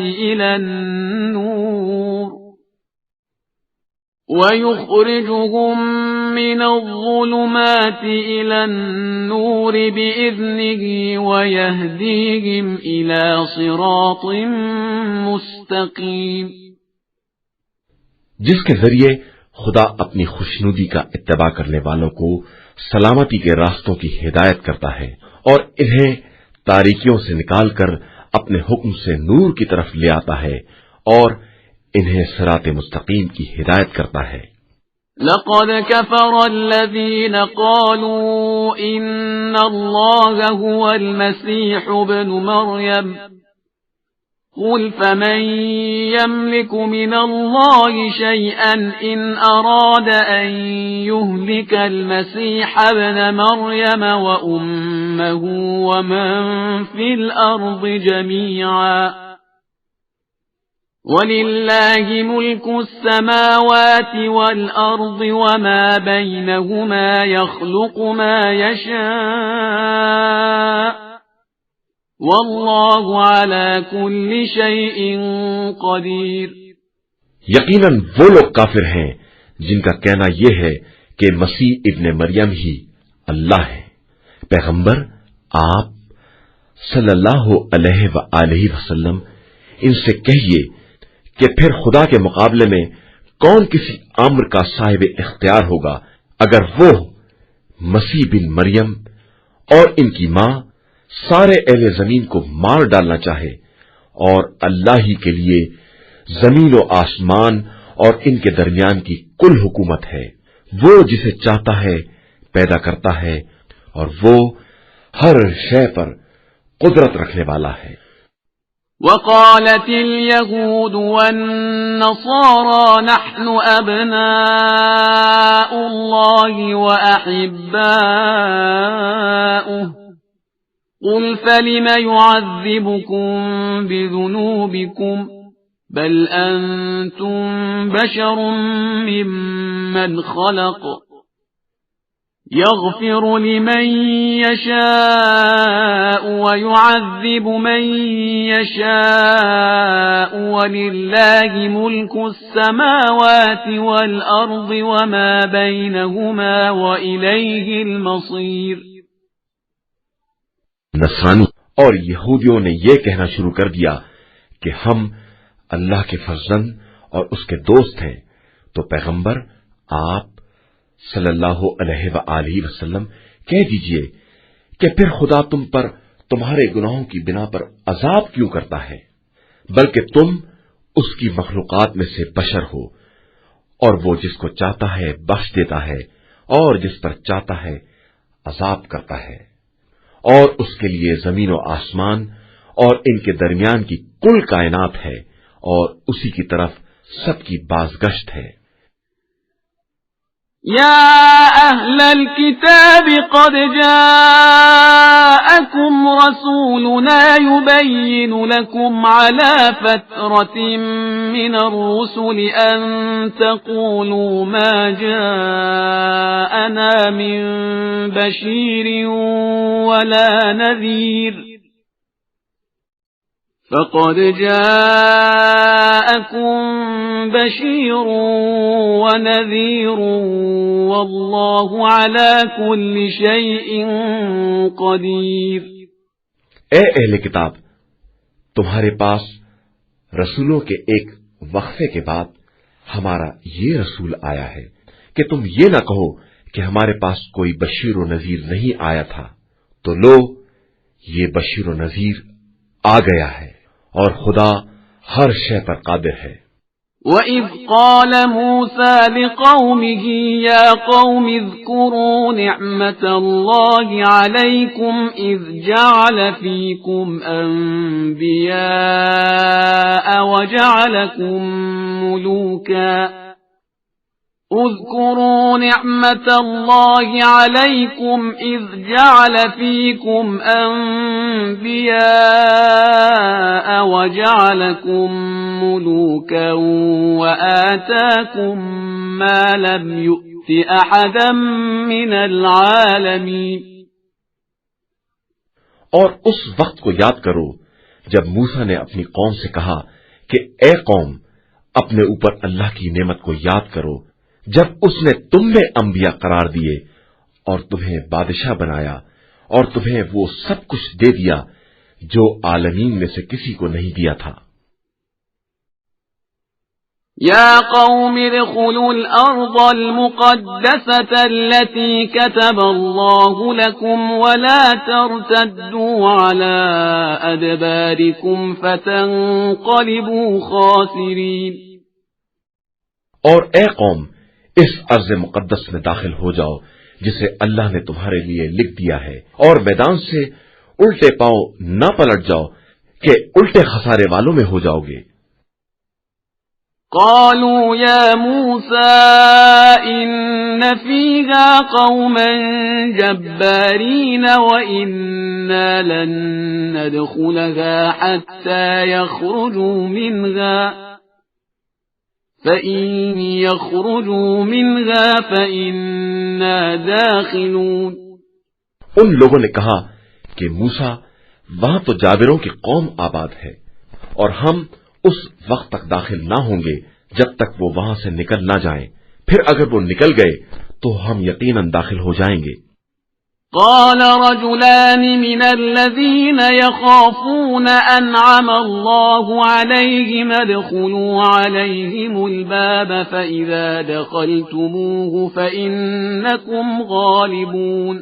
إلى النور بإذنه ويهديهم إلى صراط مستقيم۔ جس کے ذریعے خدا اپنی خوشنودی کا اتباع کرنے والوں کو سلامتی کے راستوں کی ہدایت کرتا ہے اور انہیں تاریکیوں سے نکال کر اپنے حکم سے نور کی طرف لے آتا ہے اور انہیں صراط مستقیم کی ہدایت کرتا ہے۔ لقد كفر الذين قالوا إن الله هو المسيح ابن مريم قل فمن يملك من الله شيئا إن أراد أن يهلك المسيح ابن مريم وأمه ومن في الأرض جميعا وَلِلَّهِ مُلْكُ السَّمَاوَاتِ وَالْأَرْضِ وَمَا بَيْنَهُمَا يَخْلُقُ مَا يَشَاءُ وَاللَّهُ عَلَى كُلِّ شَيْءٍ قَدِيرٌ۔ یقیناً وہ لوگ کافر ہیں جن کا کہنا یہ ہے کہ مسیح ابن مریم ہی اللہ ہے۔ پیغمبر آپ صلی اللہ علیہ وآلہ وسلم ان سے کہیے کہ پھر خدا کے مقابلے میں کون کسی امر کا صاحب اختیار ہوگا اگر وہ مسیح بن مریم اور ان کی ماں سارے اہل زمین کو مار ڈالنا چاہے، اور اللہ ہی کے لیے زمین و آسمان اور ان کے درمیان کی کل حکومت ہے۔ وہ جسے چاہتا ہے پیدا کرتا ہے اور وہ ہر شے پر قدرت رکھنے والا ہے۔ وقالت اليهود والنصارى نحن أبناء الله وأحباؤه قل فلم يعذبكم بذنوبكم بل أنتم بشر ممن خلق يغفر لمن يشاء ويعذب من يشاء ولله ملك السماوات والأرض وما بينهما وإليه المصير۔ نصرانی اور یہودیوں نے یہ کہنا شروع کر دیا کہ ہم اللہ کے فرزند اور اس کے دوست ہیں، تو پیغمبر آپ صلی اللہ علیہ وآلہ وسلم کہہ دیجئے کہ پھر خدا تم پر تمہارے گناہوں کی بنا پر عذاب کیوں کرتا ہے، بلکہ تم اس کی مخلوقات میں سے بشر ہو، اور وہ جس کو چاہتا ہے بخش دیتا ہے اور جس پر چاہتا ہے عذاب کرتا ہے، اور اس کے لیے زمین و آسمان اور ان کے درمیان کی کل کائنات ہے، اور اسی کی طرف سب کی بازگشت ہے۔ يا أهل الكتاب قد جاءكم رسولنا يبين لكم على فترة من الرسل أن تقولوا ما جاءنا من بشير ولا نذير فقد جاءكم بشير ونذير والله على كل شيء قدير۔ اے اہل کتاب، تمہارے پاس رسولوں کے ایک وقفے کے بعد ہمارا یہ رسول آیا ہے کہ تم یہ نہ کہو کہ ہمارے پاس کوئی بشیر و نذیر نہیں آیا تھا، تو لو یہ بشیر و نذیر آ گیا ہے، اور خدا ہر شے پر قادر ہے۔ وَإِذْ قَالَ مُوسَى لِقَوْمِهِ يَا قَوْمِ اذْكُرُوا نِعْمَةَ اللَّهِ عَلَيْكُمْ إِذْ جَعَلَ فِيكُمْ أَنْبِيَاءَ وَجَعَلَكُمْ مُلُوكًا اذْكُرُوا نِعْمَةَ اللَّهِ عَلَيْكُمْ إِذْ جَعَلَ فِيكُمْ أَنْبِيَاءَ وَجَعَلَكُمْ مُلُوكًا وَآتَاكُمْ مَا لَمْ يُؤْتِ أَحَدًا مِنَ الْعَالَمِينَ۔ اور اس وقت کو یاد کرو جب موسیٰ نے اپنی قوم سے کہا کہ اے قوم، اپنے اوپر اللہ کی نعمت کو یاد کرو جب اس نے تم میں انبیاء قرار دیے اور تمہیں بادشاہ بنایا اور تمہیں وہ سب کچھ دے دیا جو عالمین میں سے کسی کو نہیں دیا تھا۔ يا قوم ادخلوا الأرض المقدسة التي كتب الله لكم ولا ترتدوا على أدباركم فتنقلبوا خاسرين۔ اور اے قوم، اس ارض مقدس میں داخل ہو جاؤ جسے اللہ نے تمہارے لیے لکھ دیا ہے، اور میدان سے الٹے پاؤں نہ پلٹ جاؤ کہ الٹے خسارے والوں میں ہو جاؤ گے۔ قالوا يا موسى إن فيها قوما جبارين وإنا لن ندخلها حتى يخرجوا منها فإن يخرجوا منها فإنا داخلون۔ ان لوگوں نے کہا کہ موسیٰ، وہاں تو جابروں کی قوم آباد ہے، اور ہم اس وقت تک داخل نہ ہوں گے جب تک وہ وہاں سے نکل نہ جائیں، پھر اگر وہ نکل گئے تو ہم یقیناً داخل ہو جائیں گے۔ قال رجلان من الذين يخافون أنعم الله عليهم ادخلوا عليهم الباب فإذا دخلتموه فإنكم غالبون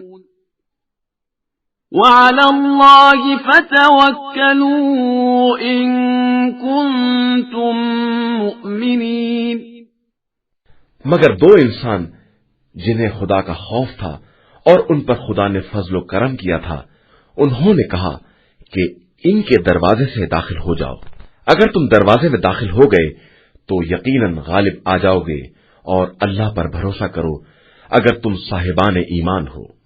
وعلى الله فتوكلوا إن كنتم مؤمنين۔ مگر دو انسان جنہیں خدا کا خوف تھا اور ان پر خدا نے فضل و کرم کیا تھا، انہوں نے کہا کہ ان کے دروازے سے داخل ہو جاؤ۔ اگر تم دروازے میں داخل ہو گئے تو یقیناً غالب آ جاؤ گے، اور اللہ پر بھروسہ کرو اگر تم صاحبان ایمان ہو۔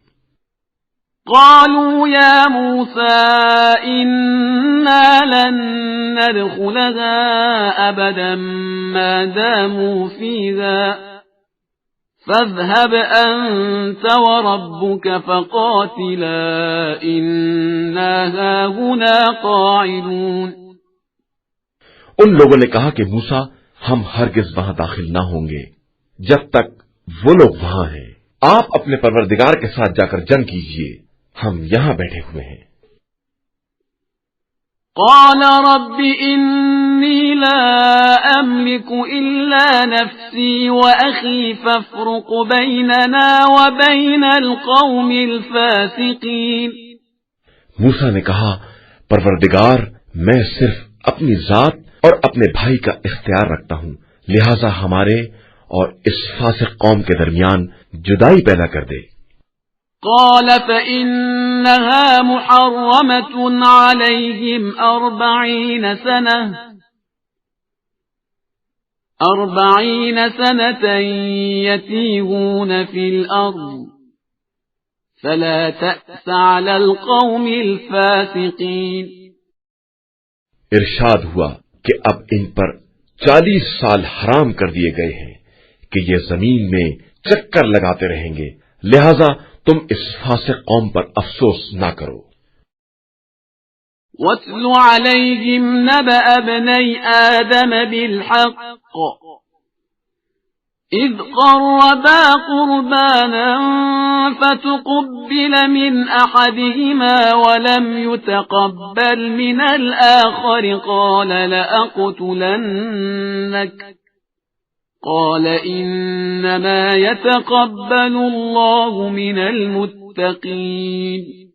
قالوا يا موسى إنا لن ندخلها أبدا ما داموا فيها فاذهب أنت وربك فقاتلا إنا هاهنا قاعدون۔ ان لوگوں نے کہا کہ موسیٰ، ہم ہرگز وہاں داخل نہ ہوں گے جب تک وہ لوگ وہاں ہیں، آپ اپنے پروردگار کے ساتھ جا کر جنگ کیجئے، ہم یہاں بیٹھے ہوئے ہیں۔ قال رب إني لا أملك إلا نفسي وأخي فافرق بيننا وبين القوم الفاسقين۔ موسیٰ نے کہا، پروردگار، میں صرف اپنی ذات اور اپنے بھائی کا اختیار رکھتا ہوں، لہذا ہمارے اور اس فاسق قوم کے درمیان جدائی پیدا کر دے۔ قال فإنها محرمة عليهم 40 سنة يتيهون في الأرض فلا تأس على القوم الفاسقين۔ ارشاد ہوا کہ اب ان پر 40 سال حرام کر دیے گئے ہیں کہ یہ زمین میں چکر لگاتے رہیں گے، لہذا تم اس فاسق قوم پر افسوس نہ کرو۔ وَاتْلُ عَلَيْهِمْ نَبَأَ ابْنَيْ آدَمَ بِالْحَقِّ إِذْ قَرَّبَا قُرْبَانًا فَتُقُبِّلَ مِنْ أَحَدِهِمَا وَلَمْ يُتَقَبَّلْ مِنَ الْآخَرِ قَالَ لَأَقْتُلَنَّكَ قال إنما يتقبل الله من المتقين۔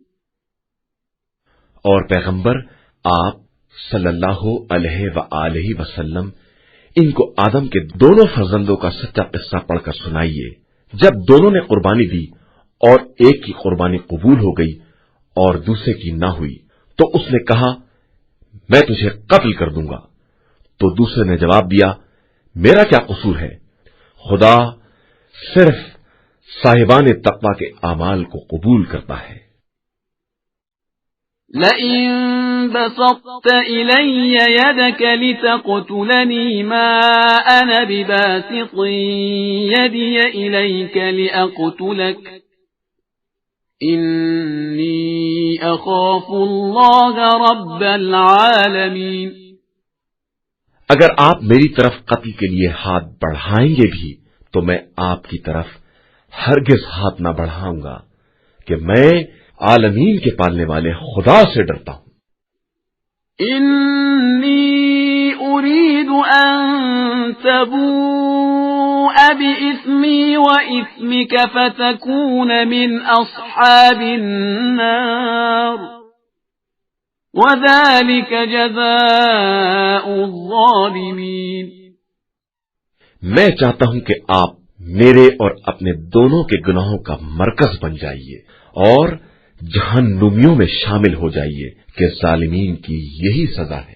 اور پیغمبر آپ صلی اللہ علیہ وآلہ وسلم ان کو آدم کے دونوں فرزندوں کا سچا قصہ پڑھ کر سنائیے۔ جب دونوں نے قربانی دی اور ایک کی قربانی قبول ہو گئی اور دوسرے کی نہ ہوئی تو اس نے کہا میں تجھے قتل کر دوں گا، تو دوسرے نے جواب دیا میرا کیا قصور ہے، خدا صرف صاحبان تقوی کے اعمال کو قبول کرتا ہے۔ لئن بسطت إلي يدك لتقتلني ما أنا بباسط يدي إليك لأقتلك إني أخاف الله رب العالمين۔ اگر آپ میری طرف قتل کے لیے ہاتھ بڑھائیں گے بھی تو میں آپ کی طرف ہرگز ہاتھ نہ بڑھاؤں گا کہ میں عالمین کے پالنے والے خدا سے ڈرتا ہوں۔ انی اريد ان تبوء باسمی واسمک فتکون من اصحاب النار وذلك جزاء الظالمین۔ میں چاہتا ہوں کہ آپ میرے اور اپنے دونوں کے گناہوں کا مرکز بن جائیے اور جہنمیوں میں شامل ہو جائیے کہ ظالمین کی یہی سزا ہے۔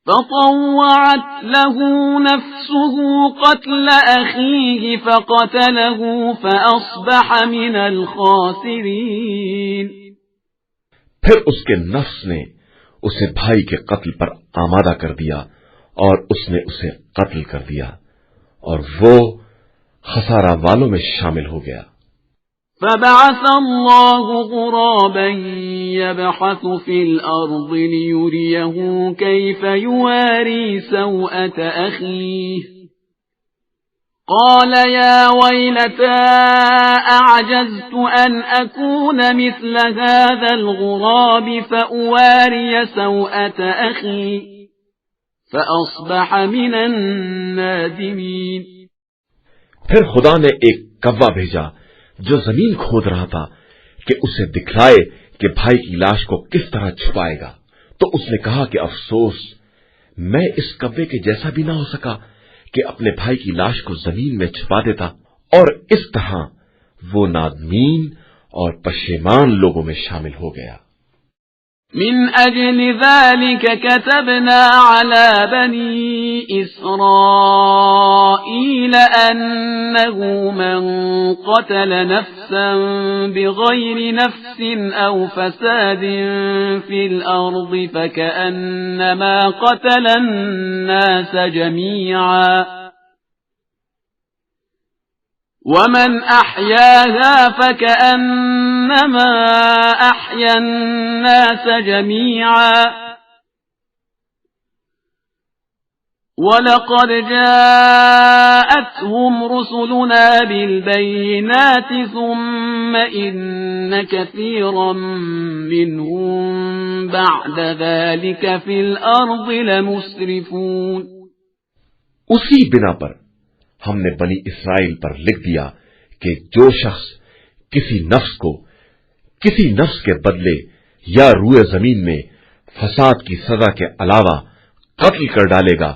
فطوعت له نفسه قتل أخيه فقتله فأصبح من الخاسرين۔ پھر اس کے نفس نے اسے بھائی کے قتل پر آمادہ کر دیا اور اس نے اسے قتل کر دیا اور وہ خسارہ والوں میں شامل ہو گیا۔ فبعث الله غرابا يبحث في الأرض ليريه كيف يواري سوءة أخيه قال يا ويلتى أعجزت أن أكون مثل هذا الغراب فأواري سوءة أخي فأصبح من النادمين۔ پھر خدا نے ایک کوا بھیجا جو زمین کھود رہا تھا کہ اسے دکھلائے کہ بھائی کی لاش کو کس طرح چھپائے گا، تو اس نے کہا کہ افسوس، میں اس کوے کے جیسا بھی نہ ہو سکا کہ اپنے بھائی کی لاش کو زمین میں چھپا دیتا، اور اس طرح وہ نادمین اور پشیمان لوگوں میں شامل ہو گیا۔ من أجل ذلك كتبنا على بني إسرائيل أنه من قتل نفسا بغير نفس أو فساد في الأرض فكأنما قتل الناس جميعا ومن أحياها فكأنما أحيا الناس جميعا ولقد جاءتهم رسلنا بالبينات ثم إن كثيرا منهم بعد ذلك في الأرض لمسرفون۔ اسی بنا پر ہم نے بنی اسرائیل پر لکھ دیا کہ جو شخص کسی نفس کے بدلے یا روئے زمین میں فساد کی سزا کے علاوہ قتل کر ڈالے گا،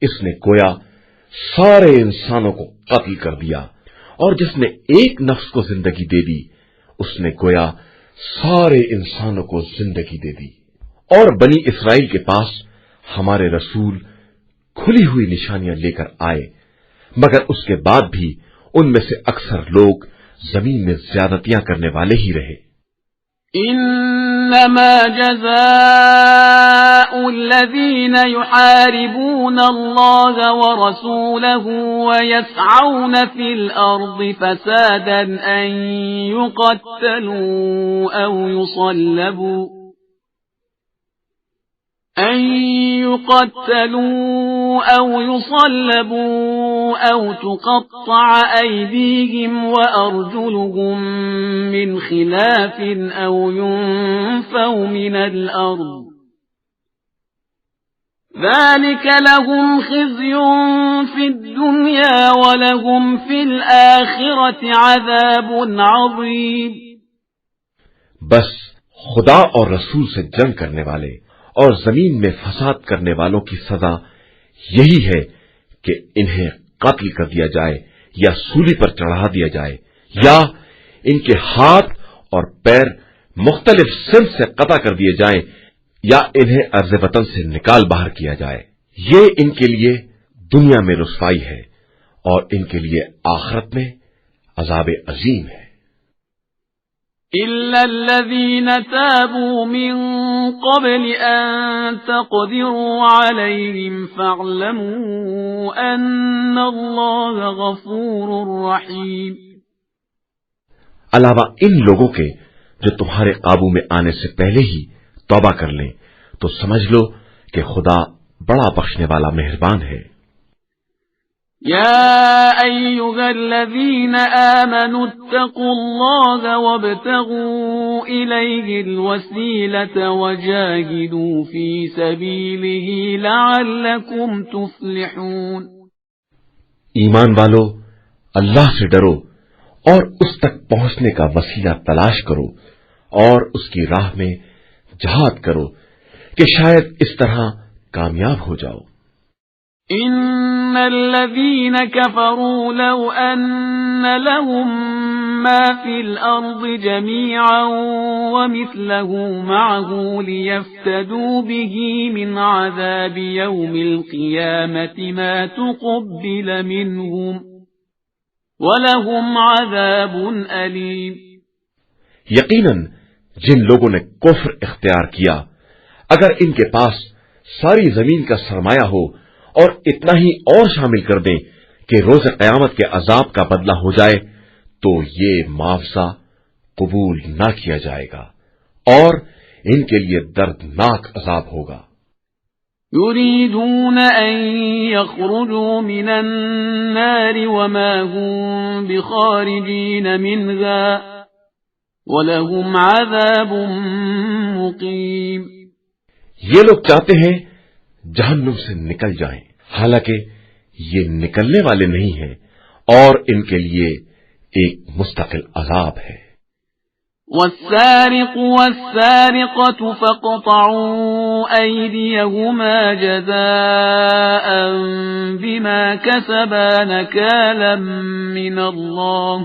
اس نے گویا سارے انسانوں کو قتل کر دیا، اور جس نے ایک نفس کو زندگی دے دی اس نے گویا سارے انسانوں کو زندگی دے دی۔ اور بنی اسرائیل کے پاس ہمارے رسول کھلی ہوئی نشانیاں لے کر آئے، مگر اس کے بعد بھی ان میں سے اکثر لوگ زمین میں زیادتیاں کرنے والے ہی رہے۔ انما جزاء الذين يحاربون الله ورسوله ويسعون في الأرض فسادا أن يقتلوا أو يصلبوا أو تقطع أيديهم وأرجلهم من خلاف أو ينفوا من الأرض ذلك لهم خزي في الدنيا ولهم في الآخرة عذاب عظيم۔ بس خدا اور رسول سے جنگ کرنے والے اور زمین میں فساد کرنے والوں کی سزا یہی ہے کہ انہیں قتل کر دیا جائے یا سولی پر چڑھا دیا جائے، یا ان کے ہاتھ اور پیر مختلف سمت سے قطع کر دیے جائیں، یا انہیں ارض وطن سے نکال باہر کیا جائے۔ یہ ان کے لیے دنیا میں رسوائی ہے اور ان کے لیے آخرت میں عذاب عظیم ہے۔ إلا الذين تابوا من قبل أن تقدروا عليهم فاعلموا أن الله غفور رحيم۔ علاوہ ان لوگوں کے جو تمہارے قابو میں آنے سے پہلے ہی توبہ کر لیں تو سمجھ لو کہ خدا بڑا بخشنے والا مہربان ہے۔ يا أيها الذين آمنوا اتقوا الله وابتغوا إليه الوسيلة وجاهدوا في سبيله لعلكم تفلحون۔ ایمان والو، اللہ سے ڈرو اور اس تک پہنچنے کا وسیلہ تلاش کرو اور اس کی راہ میں جہاد کرو کہ شاید اس طرح کامیاب ہو جاؤ۔ ان الذين كفروا لو ان لهم ما في الارض جميعا ومثله معه ليفتدوا به من عذاب يوم القيامة ما تقبل منهم ولهم عذاب أليم۔ یقیناً جن لوگوں نے کفر اختیار کیا، اگر ان کے پاس ساری زمین کا سرمایہ ہو اور اتنا ہی اور شامل کر دیں کہ روز قیامت کے عذاب کا بدلہ ہو جائے تو یہ معاوضہ قبول نہ کیا جائے گا اور ان کے لیے دردناک عذاب ہوگا۔ يريدون أن يخرجوا من النار وما هم بخارجين منها وَلَهُمْ عَذَابٌ مُقِيمٌ۔ یہ لوگ چاہتے ہیں جہنم سے نکل جائیں، حالانکہ یہ نکلنے والے نہیں ہیں اور ان کے لیے ایک مستقل عذاب ہے۔ وَالسَّارِقُ وَالسَّارِقَةُ فَاقْطَعُوا أَيْدِيَهُمَا جَزَاءً بِمَا كَسَبَا نَكَالًا مِّنَ اللَّهِ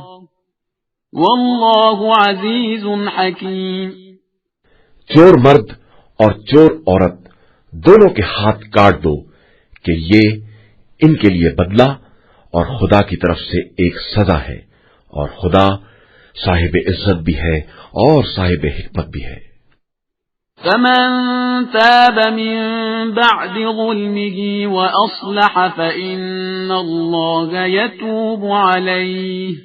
واللہ عزیز حکیم۔ چور مرد اور چور عورت دونوں کے ہاتھ کاٹ دو کہ یہ ان کے لیے بدلہ اور خدا کی طرف سے ایک سزا ہے، اور خدا صاحب عزت بھی ہے اور صاحب حکمت بھی ہے۔ فمن تاب من بعد ظلمه وأصلح فإن الله يتوب عليه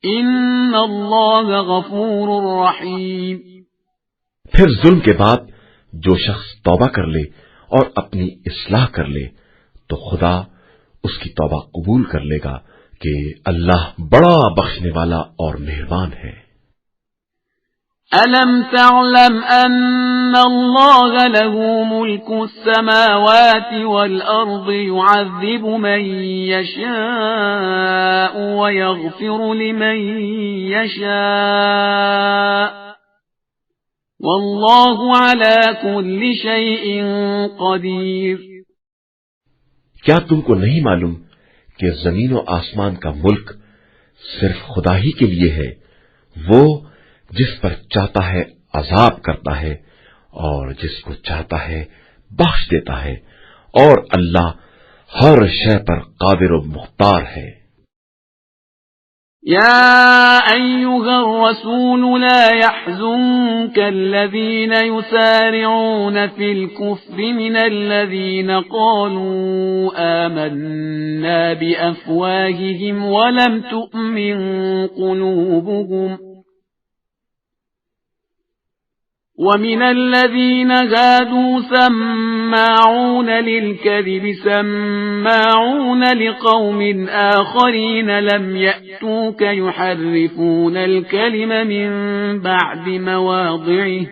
إن الله غفور رحيم۔ پھر ظلم کے بعد جو شخص توبہ کر لے اور اپنی اصلاح کر لے تو خدا اس کی توبہ قبول کر لے گا کہ اللہ بڑا بخشنے والا اور مہربان ہے۔ أَلَمْ تَعْلَمْ أَنَّ اللَّهَ لَهُ مُلْكُ السَّمَاوَاتِ وَالْأَرْضِ يُعَذِّبُ مَن يَشَاءُ وَيَغْفِرُ لِمَن يَشَاءُ وَاللَّهُ عَلَى كُلِّ شَيْءٍ قَدِيرٌ۔ کیا تم کو نہیں معلوم کہ زمین و آسمان کا ملک صرف خدا ہی کے لیے ہے؟ وہ جس پر چاہتا ہے عذاب کرتا ہے اور جس کو چاہتا ہے بخش دیتا ہے، اور اللہ ہر شے پر قادر و مختار ہے۔ يا أيها الرسول لا يحزنك الذين يسارعون في الكفر من الذين قالوا آمنا بأفواههم ولم تؤمن قلوبهم ومن الذين هادوا سماعون للكذب سماعون لقوم آخرين لم يأتوك يحرفون الكلم من بعد مواضعه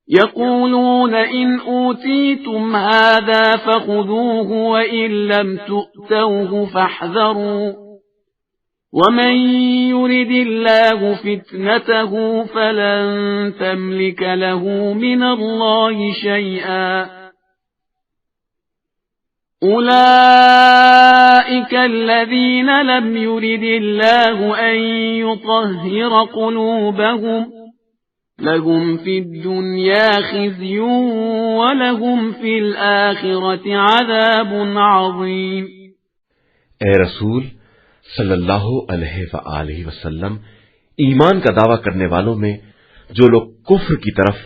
يقولون إن أوتيتم هذا فخذوه وإن لم تؤتوه فاحذروا ومن يرد الله فتنته فلن تملك له من الله شيئا أولئك الذين لم يرد الله أن يطهر قلوبهم لهم في الدنيا خزي ولهم في الآخرة عذاب عظيم۔ اے رسول صلی اللہ علیہ وآلہ وسلم، ایمان کا دعویٰ کرنے والوں میں جو لوگ کفر کی طرف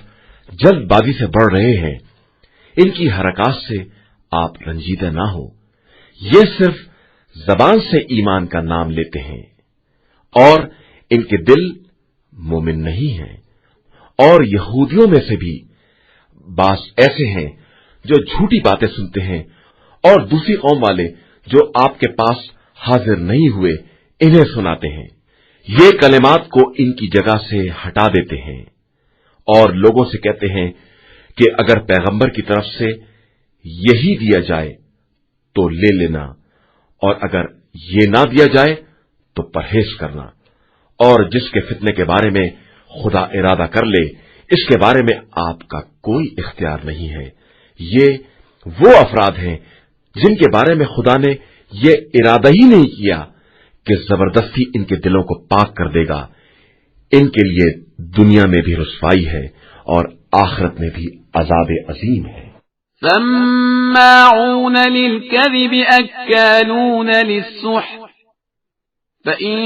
جلد بازی سے بڑھ رہے ہیں، ان کی حرکات سے آپ رنجیدہ نہ ہو۔ یہ صرف زبان سے ایمان کا نام لیتے ہیں اور ان کے دل مومن نہیں ہیں، اور یہودیوں میں سے بھی بعض ایسے ہیں جو جھوٹی باتیں سنتے ہیں، اور دوسری قوم والے جو آپ کے پاس حاضر نہیں ہوئے انہیں سناتے ہیں۔ یہ کلمات کو ان کی جگہ سے ہٹا دیتے ہیں اور لوگوں سے کہتے ہیں کہ اگر پیغمبر کی طرف سے یہی دیا جائے تو لے لینا، اور اگر یہ نہ دیا جائے تو پرہیز کرنا، اور جس کے فتنے کے بارے میں خدا ارادہ کر لے اس کے بارے میں آپ کا کوئی اختیار نہیں ہے۔ یہ وہ افراد ہیں جن کے بارے میں خدا نے یہ ارادہ ہی نہیں کیا کہ زبردستی ان کے دلوں کو پاک کر دے گا۔ ان کے لیے دنیا میں بھی رسوائی ہے اور آخرت میں بھی عذاب عظیم ہے۔ سماعون للكذب أكالون للسحت فإن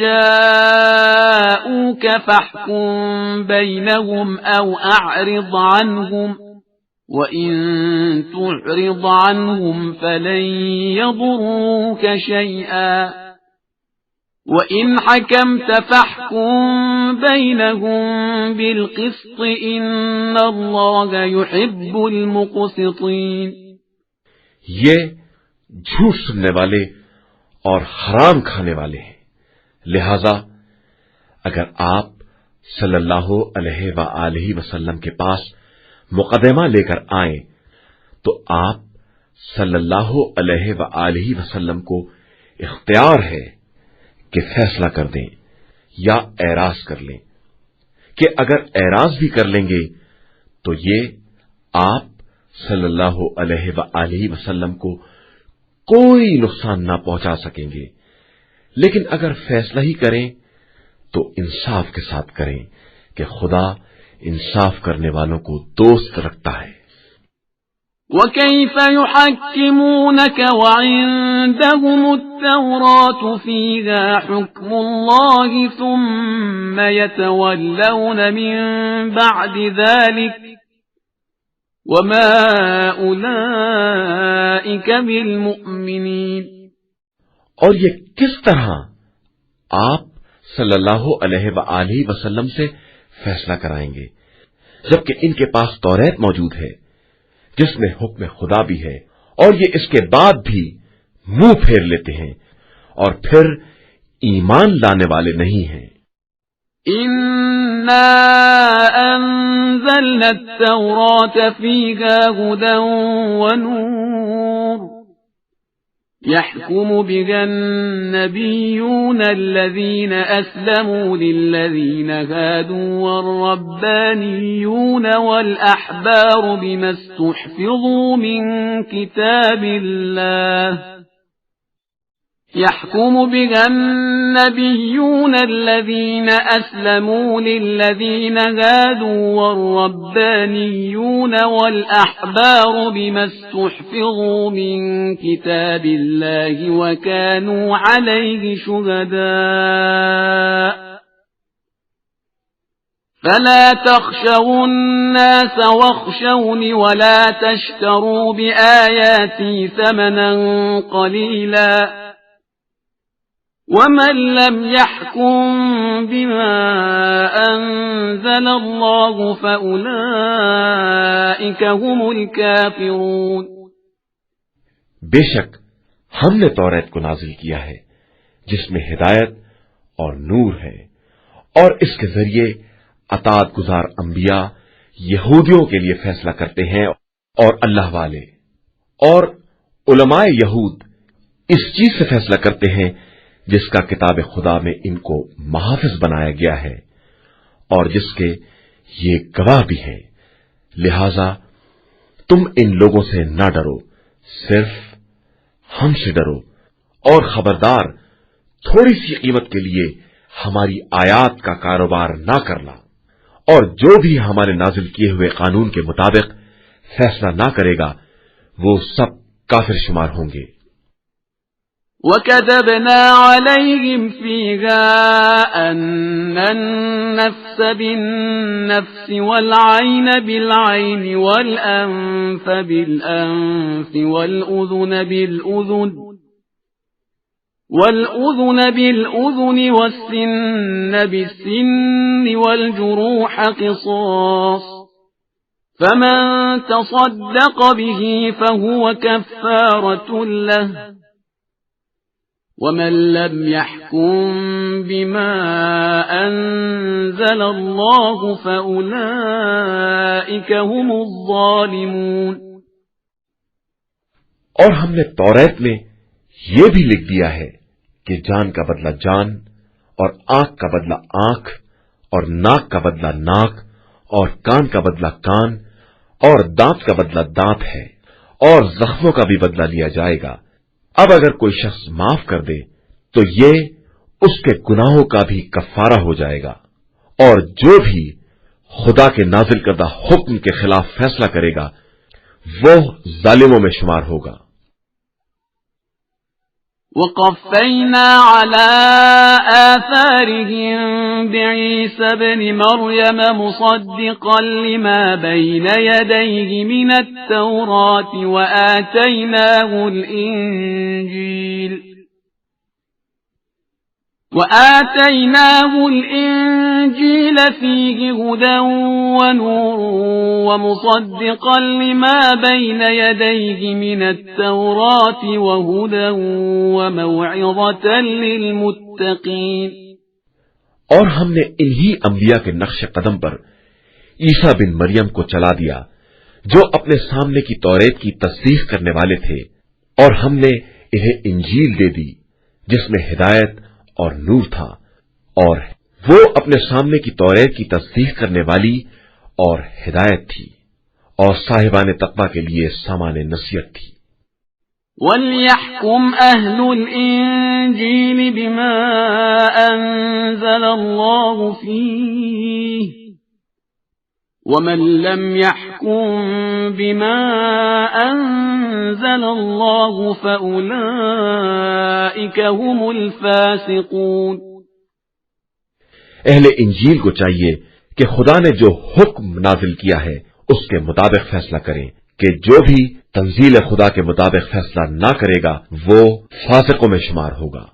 جاءوك فاحكم بينهم أو أعرض عنهم وَإِن تُعْرِضْ عَنْهُمْ فَلَن يَضُرُّوكَ شَيْئًا وَإِنْ حَكَمْتَ فَاحْكُم بَيْنَهُم بِالْقِسْطِ إِنَّ اللَّهَ يُحِبُّ الْمُقْسِطِينَ۔ یہ جھوٹ سننے والے اور حرام کھانے والے ہیں، لہذا اگر آپ صلی اللہ علیہ وآلہ وسلم کے پاس مقدمہ لے کر آئیں تو آپ صلی اللہ علیہ وآلہ وسلم کو اختیار ہے کہ فیصلہ کر دیں یا اعراض کر لیں، کہ اگر اعراض بھی کر لیں گے تو یہ آپ صلی اللہ علیہ وآلہ وسلم کو کوئی نقصان نہ پہنچا سکیں گے، لیکن اگر فیصلہ ہی کریں تو انصاف کے ساتھ کریں کہ خدا انصاف کرنے والوں کو دوست رکھتا ہے۔ وَكَيْفَ يُحَكِّمُونَكَ وَعِندَهُمُ التَّوْرَاةُ فِيهَا حُكْمُ اللَّهِ ثُمَّ يَتَوَلَّوْنَ مِن بَعْدِ ذَلِكَ وَمَا أُولَئِكَ بِالْمُؤْمِنِينَ۔ اور یہ کس طرح آپ صلی اللہ علیہ وآلہ وسلم سے فیصلہ کرائیں گے جبکہ ان کے پاس توریت موجود ہے جس میں حکم خدا بھی ہے، اور یہ اس کے بعد بھی منہ پھیر لیتے ہیں اور پھر ایمان لانے والے نہیں ہیں۔ إِنَّا أَنزَلْنَا التَّوْرَاةَ فِيهَا هُدًى وَنُورٌ يَحْكُمُ بِهَا النَّبِيُّونَ الَّذِينَ أَسْلَمُوا لِلَّذِينَ هَادُوا وَالرَّبَّانِيُّونَ وَالْأَحْبَارُ بِمَا اسْتُحْفِظُوا مِنْ كِتَابِ اللَّهِ يحكم بها النبيون الذين أسلموا للذين هادوا والربانيون والأحبار بما استحفظوا من كتاب الله وكانوا عليه شهداء فلا تخشوا الناس واخشوني ولا تشتروا بآياتي ثمنا قليلا وَمَن لَّمْ يَحْكُم بِمَا أَنزَلَ اللَّهُ فَأُولَئِكَ هُمُ الْكَافِرُونَ۔ بے شک ہم نے توریت کو نازل کیا ہے جس میں ہدایت اور نور ہے، اور اس کے ذریعے اطاعت گزار انبیاء یہودیوں کے لیے فیصلہ کرتے ہیں اور اللہ والے اور علماء یہود اس چیز سے فیصلہ کرتے ہیں جس کا کتاب خدا میں ان کو محافظ بنایا گیا ہے اور جس کے یہ گواہ بھی ہیں، لہذا تم ان لوگوں سے نہ ڈرو، صرف ہم سے ڈرو، اور خبردار تھوڑی سی قیمت کے لیے ہماری آیات کا کاروبار نہ کرنا، اور جو بھی ہمارے نازل کیے ہوئے قانون کے مطابق فیصلہ نہ کرے گا وہ سب کافر شمار ہوں گے۔ وَكَتَبْنَا عَلَيْهِمْ فِيهَا أَنَّ النَّفْسَ بِالنَّفْسِ وَالْعَيْنَ بِالْعَيْنِ وَالْأَنفَ بِالْأَنفِ وَالْأُذُنَ بِالْأُذُنِ وَالسِّنَّ بِالسِّنِّ وَالْجُرُوحَ قِصَاصٌ فَمَن تَصَدَّقَ بِهِ فَهُوَ كَفَّارَةٌ لَّهُ وَمَن لَّمْ يَحْكُم بِمَا أَنزَلَ اللَّهُ فَأُولَئِكَ هُمُ الظَّالِمُونَ۔ اور ہم نے توریت میں یہ بھی لکھ دیا ہے کہ جان کا بدلہ جان، اور آنکھ کا بدلہ آنکھ، اور ناک کا بدلہ ناک، اور کان کا بدلہ کان، اور دانت کا بدلہ دانت ہے، اور زخموں کا بھی بدلہ لیا جائے گا۔ اب اگر کوئی شخص معاف کر دے تو یہ اس کے گناہوں کا بھی کفارہ ہو جائے گا، اور جو بھی خدا کے نازل کردہ حکم کے خلاف فیصلہ کرے گا وہ ظالموں میں شمار ہوگا۔ وَقَفَّيْنَا عَلَى آثَارِهِم بِعِيسَى ابْنِ مَرْيَمَ مُصَدِّقًا لِّمَا بَيْنَ يَدَيْهِ مِنَ التَّوْرَاةِ وَآتَيْنَاهُ الْإِنجِيلَ فِيهِ هُدًى وَنُورٌ وَمُصَدِّقًا لِّمَا بَيْنَ يَدَيْهِ مِنَ التَّوْرَاةِ وَهُدًى وَمَوْعِظَةً لِّلْمُتَّقِينَ۔ اور ہم نے انہی انبیاء کے نقش قدم پر عیسیٰ بن مریم کو چلا دیا جو اپنے سامنے کی توریت کی تصدیق کرنے والے تھے، اور ہم نے انہیں انجیل دے دی جس میں ہدایت اور نور تھا، اور وہ اپنے سامنے کی توریت کی تصدیق کرنے والی اور ہدایت تھی، اور صاحبان تقویٰ کے لیے سامان نصیحت تھی۔ وَلْيَحْكُمْ أَهْلُ الْإِنْجِيلِ بِمَا أَنزَلَ اللَّهُ فِيهِ وَمَنْ لَمْ يَحْكُمْ بِمَا أَنزَلَ اللَّهُ فَأُولَئِكَ هُمُ الْفَاسِقُونَ۔ اہل انجیل کو چاہیے کہ خدا نے جو حکم نازل کیا ہے اس کے مطابق فیصلہ کریں کہ جو بھی تنزیل خدا کے مطابق فیصلہ نہ کرے گا وہ فاسقوں میں شمار ہوگا۔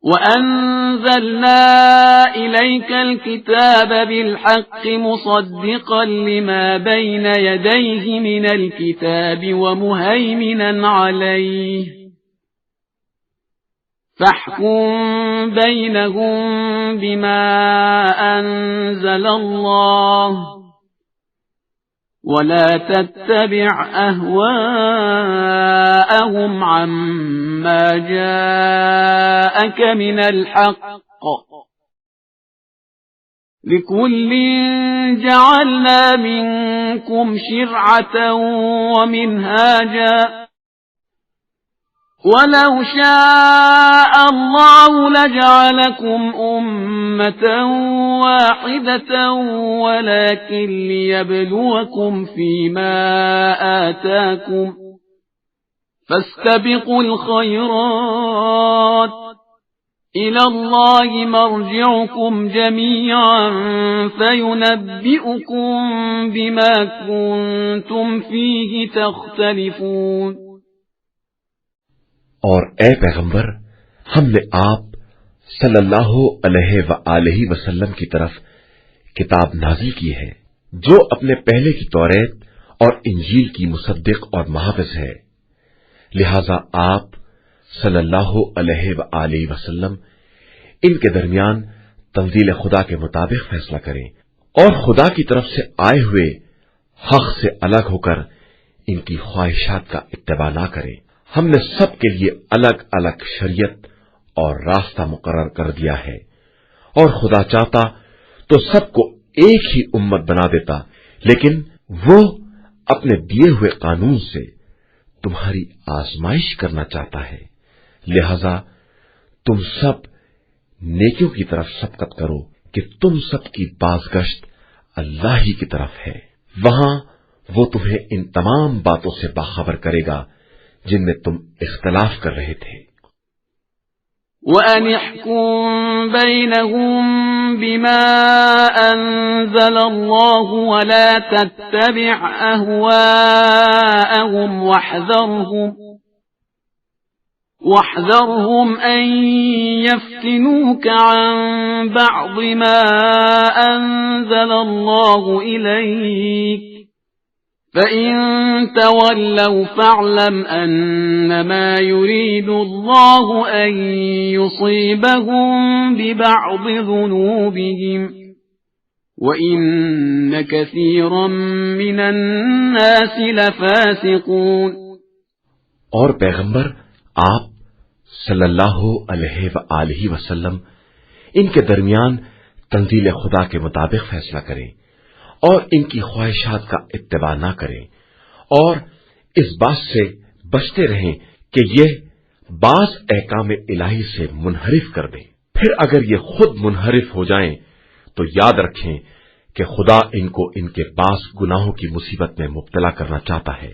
وَأَنزَلْنَا إِلَيْكَ الْكِتَابَ بِالْحَقِّ مُصَدِّقًا لِمَا بَيْنَ يَدَيْهِ مِنَ الْكِتَابِ وَمُهَيْمِنًا عَلَيْهِ فَاحْكُم بَيْنَهُم بِمَا أَنزَلَ اللَّهُ وَلَا تَتَّبِعْ أَهْوَاءَهُمْ عَمَّا جَاءَكَ مِنَ الْحَقِّ لِكُلٍّ جَعَلْنَا مِنكُمْ شِرْعَةً وَمِنْهَاجًا وَلَوْ شَاءَ اللَّهُ لَجَعَلَكُمْ أُمَّةً وَاحِدَةً وَلَكِنْ لِيَبْلُوَكُمْ فِيمَا آتَاكُمْ فَاسْتَبِقُوا الْخَيْرَاتِ إِلَى اللَّهِ مَرْجِعُكُمْ جَمِيعًا فَيُنَبِّئُكُم بِمَا كُنتُمْ فِيهِ تَخْتَلِفُونَ۔ اور اے پیغمبر، ہم نے آپ صلی اللہ علیہ وآلہ وسلم کی طرف کتاب نازل کی ہے جو اپنے پہلے کی توریت اور انجیل کی مصدق اور محافظ ہے، لہذا آپ صلی اللہ علیہ وآلہ وسلم ان کے درمیان تنزیل خدا کے مطابق فیصلہ کریں اور خدا کی طرف سے آئے ہوئے حق سے الگ ہو کر ان کی خواہشات کا اتباع نہ کریں۔ ہم نے سب کے لیے الگ الگ شریعت اور راستہ مقرر کر دیا ہے، اور خدا چاہتا تو سب کو ایک ہی امت بنا دیتا، لیکن وہ اپنے دیے ہوئے قانون سے تمہاری آزمائش کرنا چاہتا ہے، لہذا تم سب نیکیوں کی طرف سبقت کرو کہ تم سب کی بازگشت اللہ ہی کی طرف ہے، وہاں وہ تمہیں ان تمام باتوں سے باخبر کرے گا جن میں تم اختلاف کر رہے تھے۔ وَأَنِ احْكُم بَيْنَهُم بِمَا أَنزَلَ اللَّهُ وَلَا تَتَّبِعْ أَهْوَاءَهُمْ وَاحْذَرْهُمْ أَن يَفْتِنُوكَ عَن بَعْضِ مَا أَنزَلَ اللَّهُ إِلَيْكَ فَإِن تَوَلَّوْا فَاعْلَمْ أَنَّمَا يُرِيدُ اللَّهُ أَن يُصِيبَهُم بِبَعْضِ ذُنُوبِهِمْ وَإِنَّ كَثِيرًا مِّنَ النَّاسِ لَفَاسِقُونَ۔ اور پیغمبر آپ صلی اللہ علیہ وآلہ وسلم ان کے درمیان تنزیل خدا کے مطابق فیصلہ کریں اور ان کی خواہشات کا اتباع نہ کریں، اور اس بات سے بچتے رہیں کہ یہ بعض احکام الہی سے منحرف کر دیں۔ پھر اگر یہ خود منحرف ہو جائیں تو یاد رکھیں کہ خدا ان کو ان کے بعض گناہوں کی مصیبت میں مبتلا کرنا چاہتا ہے،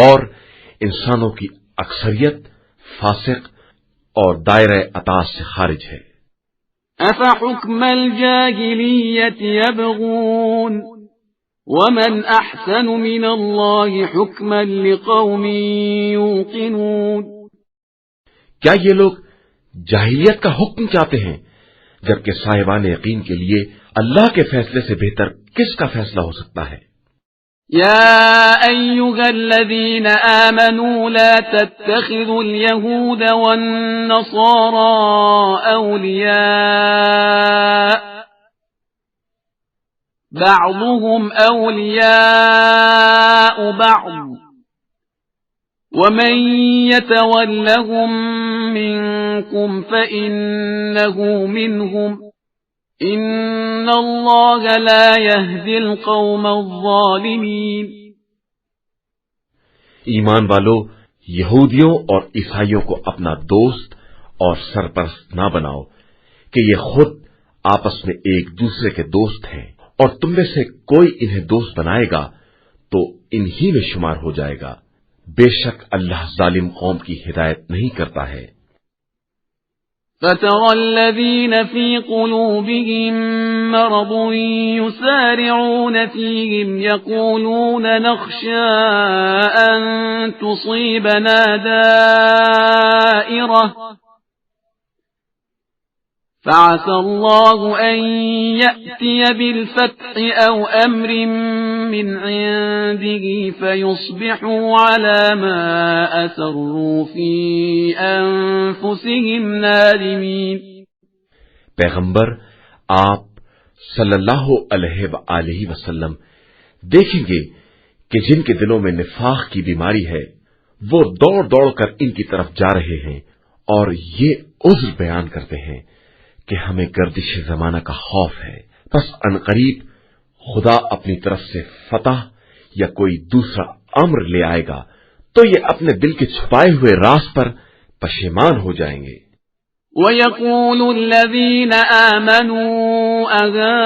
اور انسانوں کی اکثریت فاسق اور دائرہ اطاعت سے خارج ہے۔ أَفَحُكْمَ الْجَاهِلِيَّةِ يَبْغُونَ وَمَنْ أَحْسَنُ مِنَ اللَّهِ حُكْمًا لِقَوْمٍ يُوقِنُونَ۔ کیا یہ لوگ جاہلیت کا حکم چاہتے ہیں جبکہ صاحبان یقین کے لیے اللہ کے فیصلے سے بہتر کس کا فیصلہ ہو سکتا ہے؟ يا أيها الذين آمنوا لا تتخذوا اليهود والنصارى أولياء بعضهم أولياء بعض ومن يتولهم منكم فإنه منهم إن الله لا يهدي القوم الظالمين۔ ایمان والو، یہودیوں اور عیسائیوں کو اپنا دوست اور سرپرست نہ بناؤ کہ یہ خود آپس میں ایک دوسرے کے دوست ہیں، اور تم میں سے کوئی انہیں دوست بنائے گا تو انہی میں شمار ہو جائے گا۔ بے شک اللہ ظالم قوم کی ہدایت نہیں کرتا ہے۔ فَتَرَى الَّذِينَ فِي قُلُوبِهِم مَّرَضٌ يُسَارِعُونَ فِيهِمْ يَقُولُونَ نَخْشَىٰ أَن تُصِيبَنَا دَائِرَةٌ فَعَسَى اللَّهُ أَن يَأْتِيَ بِالْفَتْحِ أَوْ أَمْرٍ مِّنْ عِندِهِ فَيُصْبِحُوا عَلَىٰ مَا أَسَرُّوا فِي أَنفُسِهِمْ نَادِمِينَ۔ پیغمبر آپ صلی اللہ علیہ وآلہ وسلم دیکھیں گے کہ جن کے دلوں میں نفاق کی بیماری ہے وہ دوڑ دوڑ کر ان کی طرف جا رہے ہیں اور یہ عذر بیان کرتے ہیں کہ ہمیں گردش زمانہ کا خوف ہے، پس عنقریب خدا اپنی طرف سے فتح یا کوئی دوسرا امر لے آئے گا تو یہ اپنے دل کے چھپائے ہوئے راز پر پشیمان ہو جائیں گے۔ وَيَقُولُ الَّذِينَ آمَنُوا أَهَٰؤُلَاءِ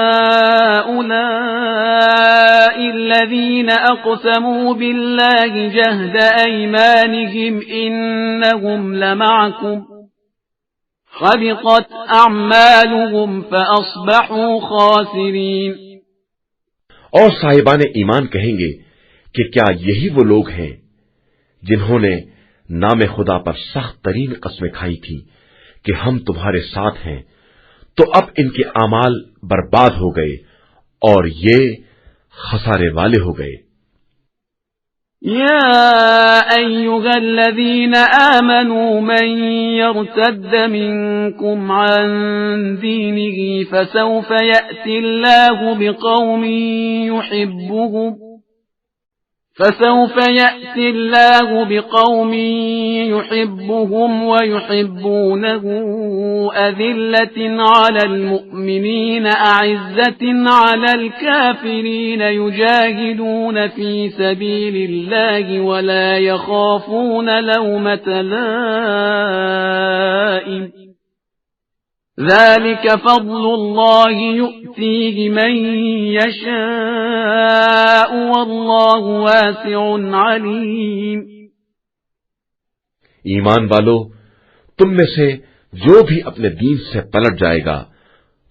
الَّذِينَ أَقْسَمُوا بِاللَّهِ جَهْدَ أَيْمَانِهِمْ إِنَّهُمْ لَمَعَكُمْ حَبِطَتْ أَعْمَالُهُمْ فَأَصْبَحُوا خَاسِرِينَ۔ اور صاحبان ایمان کہیں گے کہ کیا یہی وہ لوگ ہیں جنہوں نے نام خدا پر سخت ترین قسمیں کھائی تھی کہ ہم تمہارے ساتھ ہیں، تو اب ان کے اعمال برباد ہو گئے اور یہ خسارے والے ہو گئے۔ يا أيها الذين آمنوا من يرتد منكم عن دينه فسوف يأتي الله بقوم يحبهم ويحبونه أذلة على المؤمنين أعزة على الكافرين يجاهدون في سبيل الله ولا يخافون لومة لائم ذلك فضل الله يؤتيه من يشاء والله واسع عليم۔ ایمان والو، تم میں سے جو بھی اپنے دین سے پلٹ جائے گا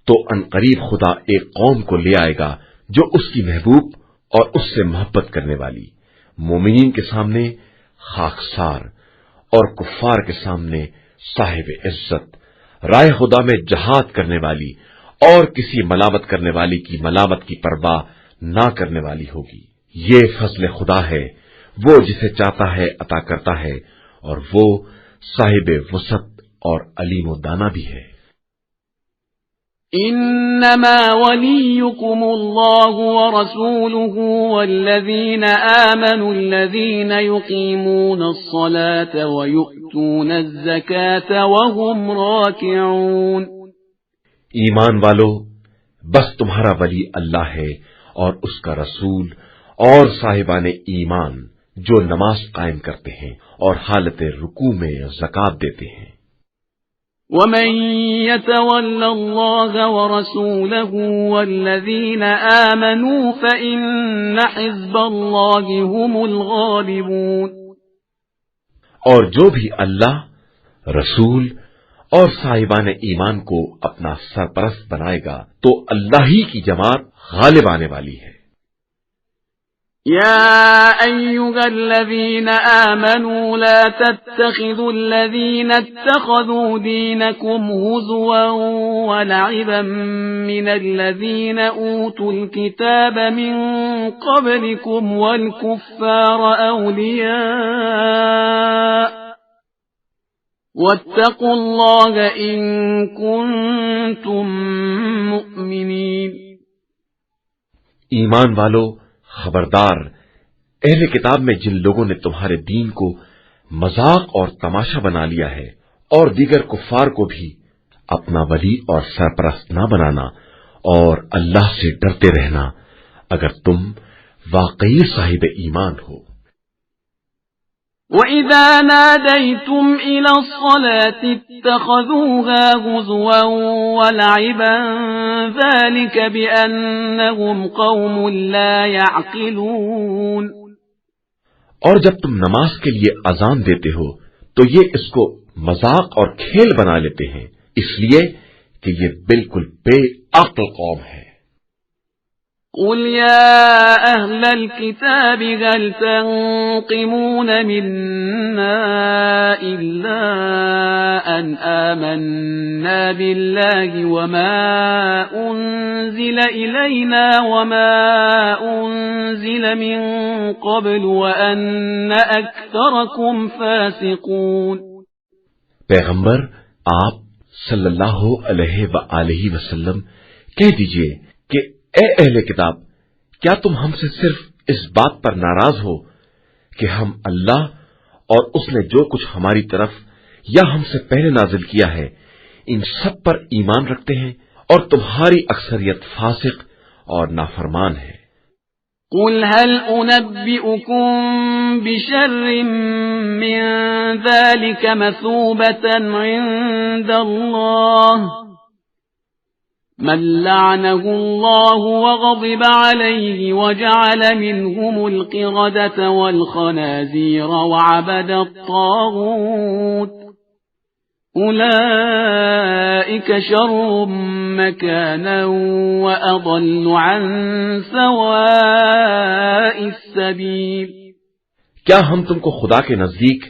تو عنقریب خدا ایک قوم کو لے آئے گا جو اس کی محبوب اور اس سے محبت کرنے والی، مومنین کے سامنے خاکسار اور کفار کے سامنے صاحب عزت، رائے خدا میں جہاد کرنے والی اور کسی ملامت کرنے والی کی ملامت کی پرواہ نہ کرنے والی ہوگی۔ یہ فضل خدا ہے، وہ جسے چاہتا ہے عطا کرتا ہے، اور وہ صاحب وسعت اور علیم و دانا بھی ہے۔ انما وليكم الله ورسوله والذين آمنوا الذين يقيمون الصلاة ويؤتون الزكاة وهم راكعون۔ ایمان والو، بس تمہارا ولی اللہ ہے اور اس کا رسول اور صاحبان ایمان جو نماز قائم کرتے ہیں اور حالت رکوع میں زکات دیتے ہیں۔ وَمَن يَتَوَلَّ اللَّهَ وَرَسُولَهُ وَالَّذِينَ آمَنُوا فَإِنَّ حِزْبَ اللَّهِ هُمُ الْغَالِبُونَ۔ اور جو بھی اللہ، رسول اور صاحبان ایمان کو اپنا سرپرست بنائے گا تو اللہ ہی کی جماعت غالب آنے والی ہے۔ يا أيها الذين آمنوا لا تتخذوا الذين اتخذوا دينكم هزوا ولعبا من الذين أوتوا الكتاب من قبلكم والكفار أولياء واتقوا الله إن كنتم مؤمنين۔ ایمان والو، خبردار، اہل کتاب میں جن لوگوں نے تمہارے دین کو مذاق اور تماشا بنا لیا ہے اور دیگر کفار کو بھی اپنا ولی اور سرپرست نہ بنانا، اور اللہ سے ڈرتے رہنا اگر تم واقعی صاحب ایمان ہو۔ وَإِذَا نَادَيْتُمْ إِلَى الصَّلَاةِ اتَّخَذُوهَا هُزُوًا وَلَعِبًا ذَلِكَ بِأَنَّهُمْ قَوْمٌ لَا يَعْقِلُونَ۔ اور جب تم نماز کے لیے اذان دیتے ہو تو یہ اس کو مذاق اور کھیل بنا لیتے ہیں، اس لیے کہ یہ بالکل بے عقل قوم ہے۔ قُلْ يَا أَهْلَ الْكِتَابِ هَلْ تَنقِمُونَ مِنَّا إِلَّا أَنْ آمَنَّا بِاللَّهِ وَمَا أُنزِلَ إِلَيْنَا وَمَا أُنزِلَ مِن قَبْلُ وَأَنَّ أَكْثَرَكُمْ فَاسِقُونَ۔ پیغمبر آپ صلی اللہ علیہ وآلہ وسلم کہہ دیجئے کہ اے اہل کتاب، کیا تم ہم سے صرف اس بات پر ناراض ہو کہ ہم اللہ اور اس نے جو کچھ ہماری طرف یا ہم سے پہلے نازل کیا ہے ان سب پر ایمان رکھتے ہیں، اور تمہاری اکثریت فاسق اور نافرمان ہے۔ قُلْ هَلْ أُنَبِّئُكُم بِشَرٍّ مِّن ذَلِكَ مَثُوبَةً عِندَ اللَّهِ مَن لَّعَنَهُ اللَّهُ وَغَضِبَ عَلَيْهِ وَجَعَلَ مِنْهُمُ الْقِرَدَةَ وَالْخَنَازِيرَ وَعَبَدَ الطَّاغُوتَ أُولَئِكَ شَرٌّ مَّكَانًا وَأَضَلُّ عَن سَوَاءِ السَّبِيلِ۔ کیا ہم تم کو خدا کے نزدیک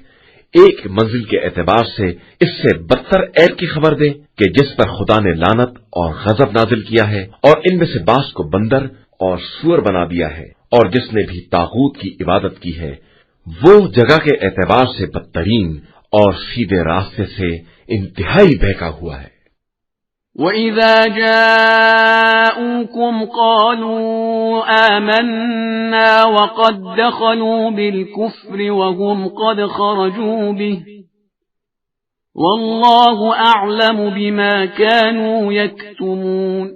ایک منزل کے اعتبار سے اس سے بدتر عیب کی خبر دیں کہ جس پر خدا نے لعنت اور غضب نازل کیا ہے، اور ان میں سے بعض کو بندر اور سور بنا دیا ہے، اور جس نے بھی طاغوت کی عبادت کی ہے وہ جگہ کے اعتبار سے بدترین اور سیدھے راستے سے انتہائی بہکا ہوا ہے۔ وَإِذَا جَاءُوكُمْ قَالُوا آمَنَّا وَقَدْ دَخَلُوا بِالْكُفْرِ وَهُمْ قَدْ خَرَجُوا بِهِ وَاللَّهُ أَعْلَمُ بِمَا كَانُوا يَكْتُمُونَ۔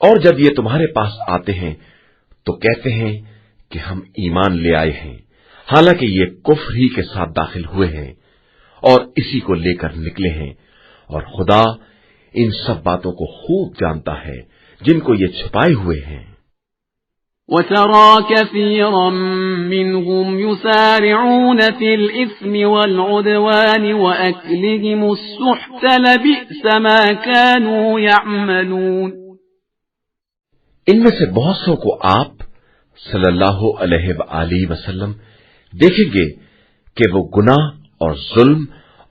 اور جب یہ تمہارے پاس آتے ہیں تو کہتے ہیں کہ ہم ایمان لے آئے ہیں، حالانکہ یہ کفر ہی کے ساتھ داخل ہوئے ہیں اور اسی کو لے کر نکلے ہیں، اور خدا ان سب باتوں کو خوب جانتا ہے جن کو یہ چھپائے ہوئے ہیں۔ وَتَرَى كَثِيرًا مِّنْهُمْ يُسَارِعُونَ فِي الْإِثْمِ وَالْعُدْوَانِ وَأَكْلِهِمُ السُّحْتَ لَبِئْسَ مَا كَانُوا يَعْمَلُونَ۔ ان میں سے بہت سو کو آپ صلی اللہ علیہ وآلہ وسلم دیکھیں گے کہ وہ گناہ اور ظلم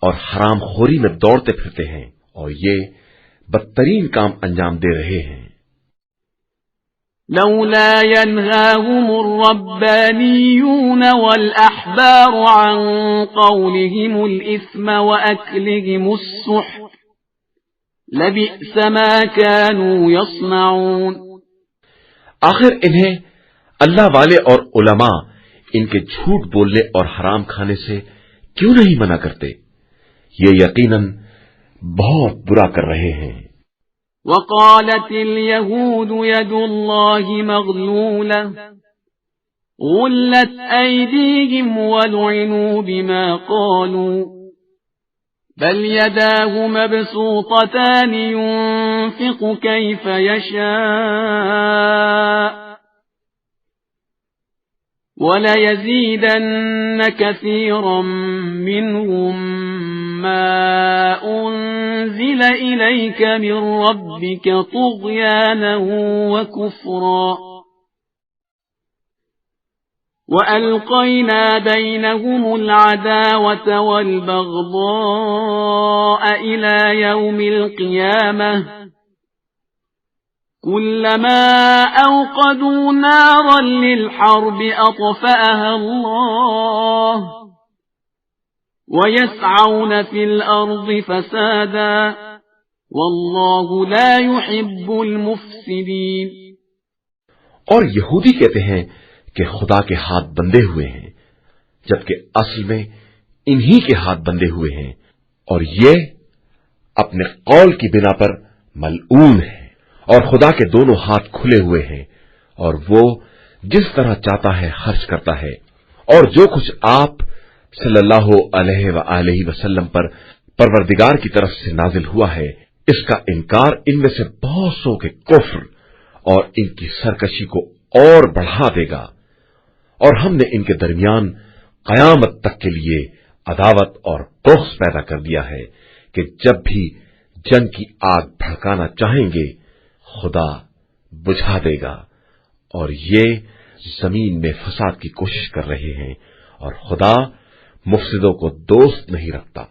اور حرام خوری میں دوڑتے پھرتے ہیں، اور یہ بدترین کام انجام دے رہے ہیں۔ لولا ينهاهم الربانيون والأحبار عن قولهم الإثم وأكلهم السحت لبئس ما كانوا يصنعون۔ آخر انہیں اللہ والے اور علماء ان کے جھوٹ بولنے اور حرام کھانے سے کیوں نہیں منع کرتے؟ یہ یقیناً بہت برا کر رہے ہیں۔ وقالت اليهود يد الله مغلولة غلت أيديهم ولعنوا بما قالوا بل يداه مبسوطتان ينفق كيف يشاء وَلَيَزِيدَنَّ كَثِيرًا مِّنْهُمْ مَا أُنزِلَ إِلَيْكَ مِن رَّبِّكَ طُغْيَانًا وَكُفْرًا وَأَلْقَيْنَا بَيْنَهُمُ الْعَدَاوَةَ وَالْبَغْضَاءَ إِلَى يَوْمِ الْقِيَامَةِ كُلَّمَا أَوْقَدُوا نَارًا لِلْحَرْبِ أَطْفَأَهَا اللَّهُ وَيَسْعَوْنَ فِي الْأَرْضِ فَسَادًا وَاللَّهُ لَا يُحِبُّ الْمُفْسِدِينَ۔ اور یہودی کہتے ہیں کہ خدا کے ہاتھ بندھے ہوئے ہیں، جبکہ اصل میں انہی کے ہاتھ بندھے ہوئے ہیں، اور یہ اپنے قول کی بنا پر ملعون ہے، اور خدا کے دونوں ہاتھ کھلے ہوئے ہیں، اور وہ جس طرح چاہتا ہے خرچ کرتا ہے، اور جو کچھ آپ صلی اللہ علیہ وآلہ وسلم پر پروردگار کی طرف سے نازل ہوا ہے، اس کا انکار ان میں سے بہت سو کے کفر اور ان کی سرکشی کو اور بڑھا دے گا، اور ہم نے ان کے درمیان قیامت تک کے لیے عداوت اور بغض پیدا کر دیا ہے کہ جب بھی جنگ کی آگ بھڑکانا چاہیں گے خدا بجھا دے گا، اور یہ زمین میں فساد کی کوشش کر رہے ہیں، اور خدا مفسدوں کو دوست نہیں رکھتا۔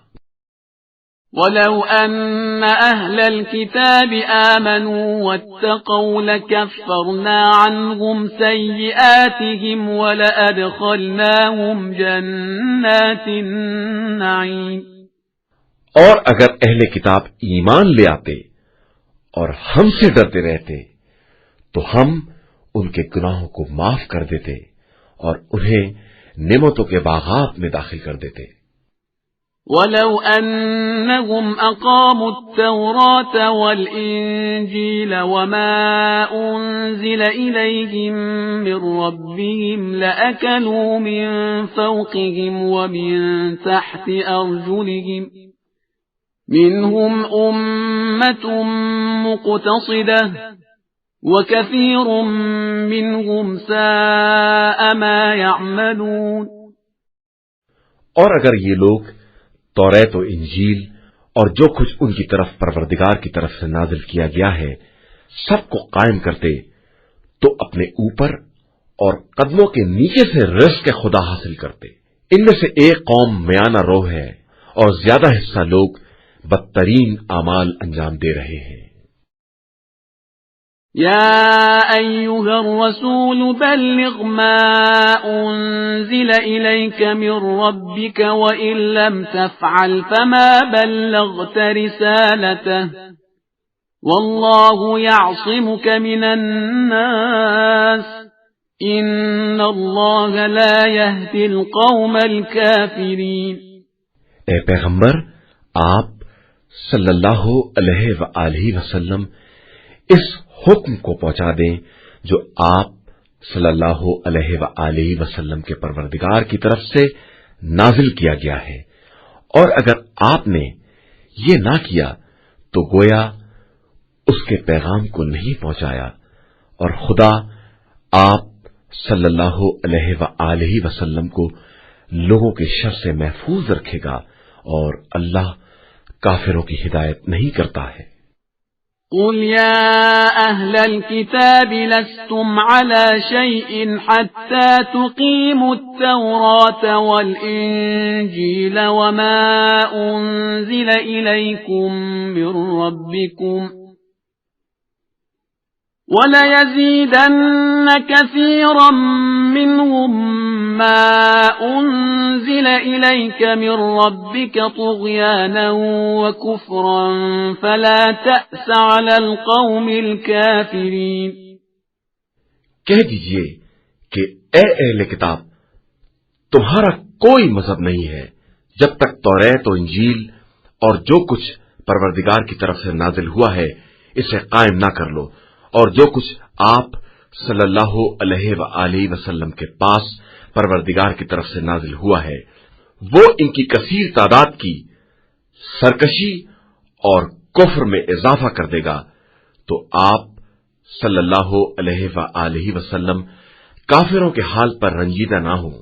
وَلَوْ أَنَّ أَهْلَ الْكِتَابِ آمَنُوا وَاتَّقَوْا لَكَفَّرْنَا عَنْهُمْ سَيِّئَاتِهِمْ وَلَأَدْخَلْنَاهُمْ جَنَّاتِ النَّعِيمِ۔ اور اگر اہل کتاب ایمان لے آتے اور ہم سے ڈرتے رہتے تو ہم ان کے گناہوں کو معاف کر دیتے اور انہیں نعمتوں کے باغات میں داخل کر دیتے۔ وَلَوْ أَنَّهُمْ أَقَامُوا التَّوْرَاةَ وَالْإِنْجِيلَ وَمَا أُنْزِلَ إِلَيْهِمْ مِنْ رَبِّهِمْ لَأَكَلُوا مِنْ فَوْقِهِمْ وَمِنْ تَحْتِ أَرْجُلِهِمْ مِنْهُمْ أُمَّةٌ مُقْتَصِدَةٌ وَكَثِيرٌ مِّنْهُمْ سَاءَ مَا يَعْمَلُونَ۔ اور اگر یہ لوگ توریت و انجیل اور جو کچھ ان کی طرف پروردگار کی طرف سے نازل کیا گیا ہے سب کو قائم کرتے تو اپنے اوپر اور قدموں کے نیچے سے رزق خدا حاصل کرتے۔ ان میں سے ایک قوم میانہ رو ہے اور زیادہ حصہ لوگ بدترین اعمال انجام دے رہے ہیں۔ يا أيها الرسول بلغ ما أنزل إليك من ربك وإن لم تفعل فما بلغت رسالته والله يعصمك من الناس إن الله لا يهدي القوم الكافرين۔ اے پیغمبر، آپ صلی اللہ علیہ وآلہ وسلم اس حکم کو پہنچا دیں جو آپ صلی اللہ علیہ وآلہ وسلم کے پروردگار کی طرف سے نازل کیا گیا ہے، اور اگر آپ نے یہ نہ کیا تو گویا اس کے پیغام کو نہیں پہنچایا، اور خدا آپ صلی اللہ علیہ وآلہ وسلم کو لوگوں کے شر سے محفوظ رکھے گا، اور اللہ کافروں کی ہدایت نہیں کرتا ہے۔ قل يا أهل الكتاب لستم على شيء حتى تقيموا التوراة والإنجيل وما أنزل إليكم من ربكم وَلَيَزِيدَنَّ كَثِيرًا مِّنْهُمْ مَا أُنزِلَ إِلَيْكَ مِن رَّبِّكَ طُغْيَانًا وَكُفْرًا فَلَا تَأْسَ عَلَى الْقَوْمِ الْكَافِرِينَ۔ کہہ دیجئے کہ اے اہل کتاب، تمہارا کوئی مذہب نہیں ہے جب تک توریت و انجیل اور جو کچھ پروردگار کی طرف سے نازل ہوا ہے اسے قائم نہ کر لو، اور جو کچھ آپ صلی اللہ علیہ وآلہ وسلم کے پاس پروردگار کی طرف سے نازل ہوا ہے وہ ان کی کثیر تعداد کی سرکشی اور کفر میں اضافہ کر دے گا، تو آپ صلی اللہ علیہ وآلہ وسلم کافروں کے حال پر رنجیدہ نہ ہوں۔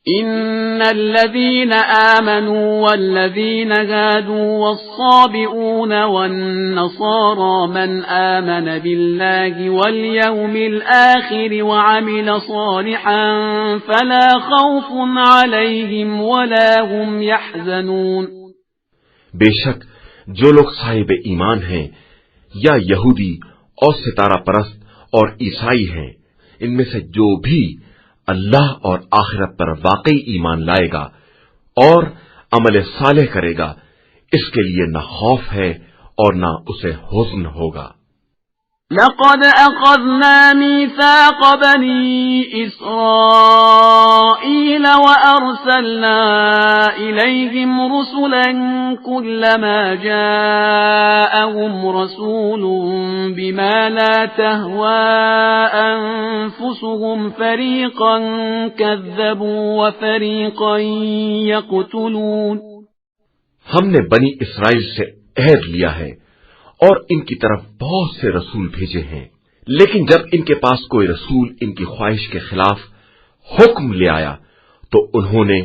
إن الذين آمنوا والذين هادوا والصابئون والنصارى من آمن بالله واليوم الآخر وعمل صالحا فلا خوف عليهم ولا هم يحزنون۔ بے شک جو لوگ صاحب ایمان ہیں یا یہودی اور ستارہ پرست اور عیسائی ہیں، ان میں سے جو بھی اللہ اور آخرت پر واقعی ایمان لائے گا اور عمل صالح کرے گا، اس کے لیے نہ خوف ہے اور نہ اسے حزن ہوگا۔ لقد أخذنا ميثاق بني إسرائيل وأرسلنا إليهم رسلا كلما جاءهم رسول بما لا تهوى أنفسهم فريقا كذبوا وفريقا يقتلون. ہم نے بنی اسرائیل سے عہد لیا ہے اور ان کی طرف بہت سے رسول بھیجے ہیں، لیکن جب ان کے پاس کوئی رسول ان کی خواہش کے خلاف حکم لے آیا تو انہوں نے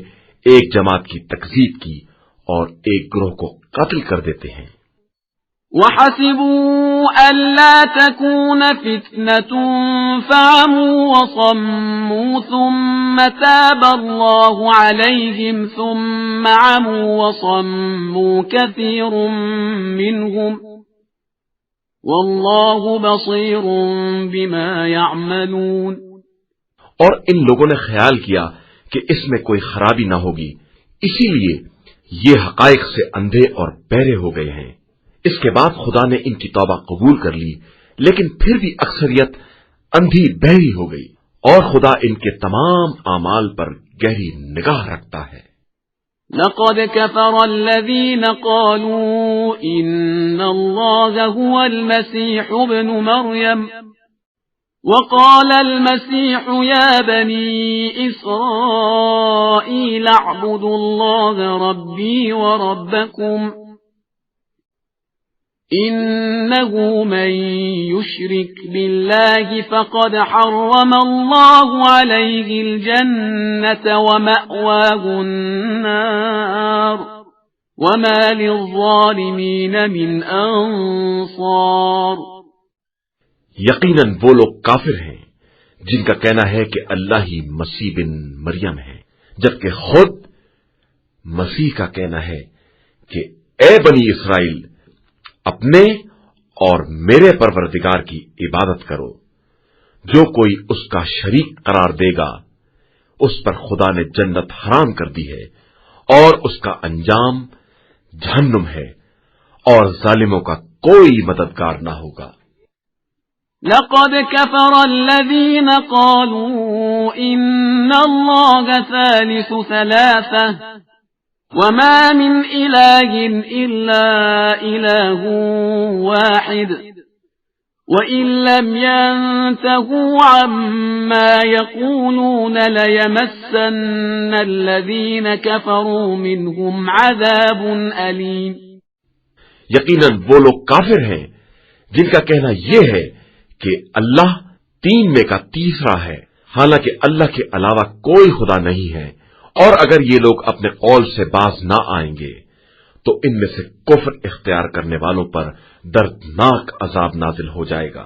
ایک جماعت کی تکذیب کی اور ایک گروہ کو قتل کر دیتے ہیں. وَحَسِبُوا أَلَّا تَكُونَ فِتْنَةٌ فَعَمُوا وَصَمُّوا ثُمَّ تَابَ اللَّهُ عَلَيْهِمْ ثُمَّ عَمُوا وَصَمُّوا كَثِيرٌ مِّنْهُمْ وَاللَّهُ بَصِيرٌ بِمَا يَعْمَلُونَ. اور ان لوگوں نے خیال کیا کہ اس میں کوئی خرابی نہ ہوگی، اسی لیے یہ حقائق سے اندھے اور بہرے ہو گئے ہیں. اس کے بعد خدا نے ان کی توبہ قبول کر لی، لیکن پھر بھی اکثریت اندھی بہری ہو گئی، اور خدا ان کے تمام اعمال پر گہری نگاہ رکھتا ہے. لقد كفر الذين قالوا إن الله هو المسيح ابن مريم وقال المسيح يا بني إسرائيل اعبدوا الله ربي وربكم إنه من يشرك بالله فقد حرم الله عليه الجنة ومأواه النار وما للظالمين من أنصار. یقیناً وہ لوگ کافر ہیں جن کا کہنا ہے کہ اللہ ہی مسیح بن مریم ہے، جبکہ خود مسیح کا کہنا ہے کہ اے بنی اسرائیل اپنے اور میرے پروردگار کی عبادت کرو. جو کوئی اس کا شریک قرار دے گا اس پر خدا نے جنت حرام کر دی ہے اور اس کا انجام جہنم ہے، اور ظالموں کا کوئی مددگار نہ ہوگا. لقد كفر الذين قالوا إن الله ثالث ثلاثة وما من إله إلا إله واحد وإن لم ينتهوا عما يقولون ليمسن الذين كفروا منهم عذاب أليم. یقیناً وہ لوگ کافر ہیں جن کا کہنا یہ ہے کہ اللہ تین میں کا تیسرا ہے، حالانکہ اللہ کے علاوہ کوئی خدا نہیں ہے، اور اگر یہ لوگ اپنے قول سے باز نہ آئیں گے تو ان میں سے کفر اختیار کرنے والوں پر دردناک عذاب نازل ہو جائے گا.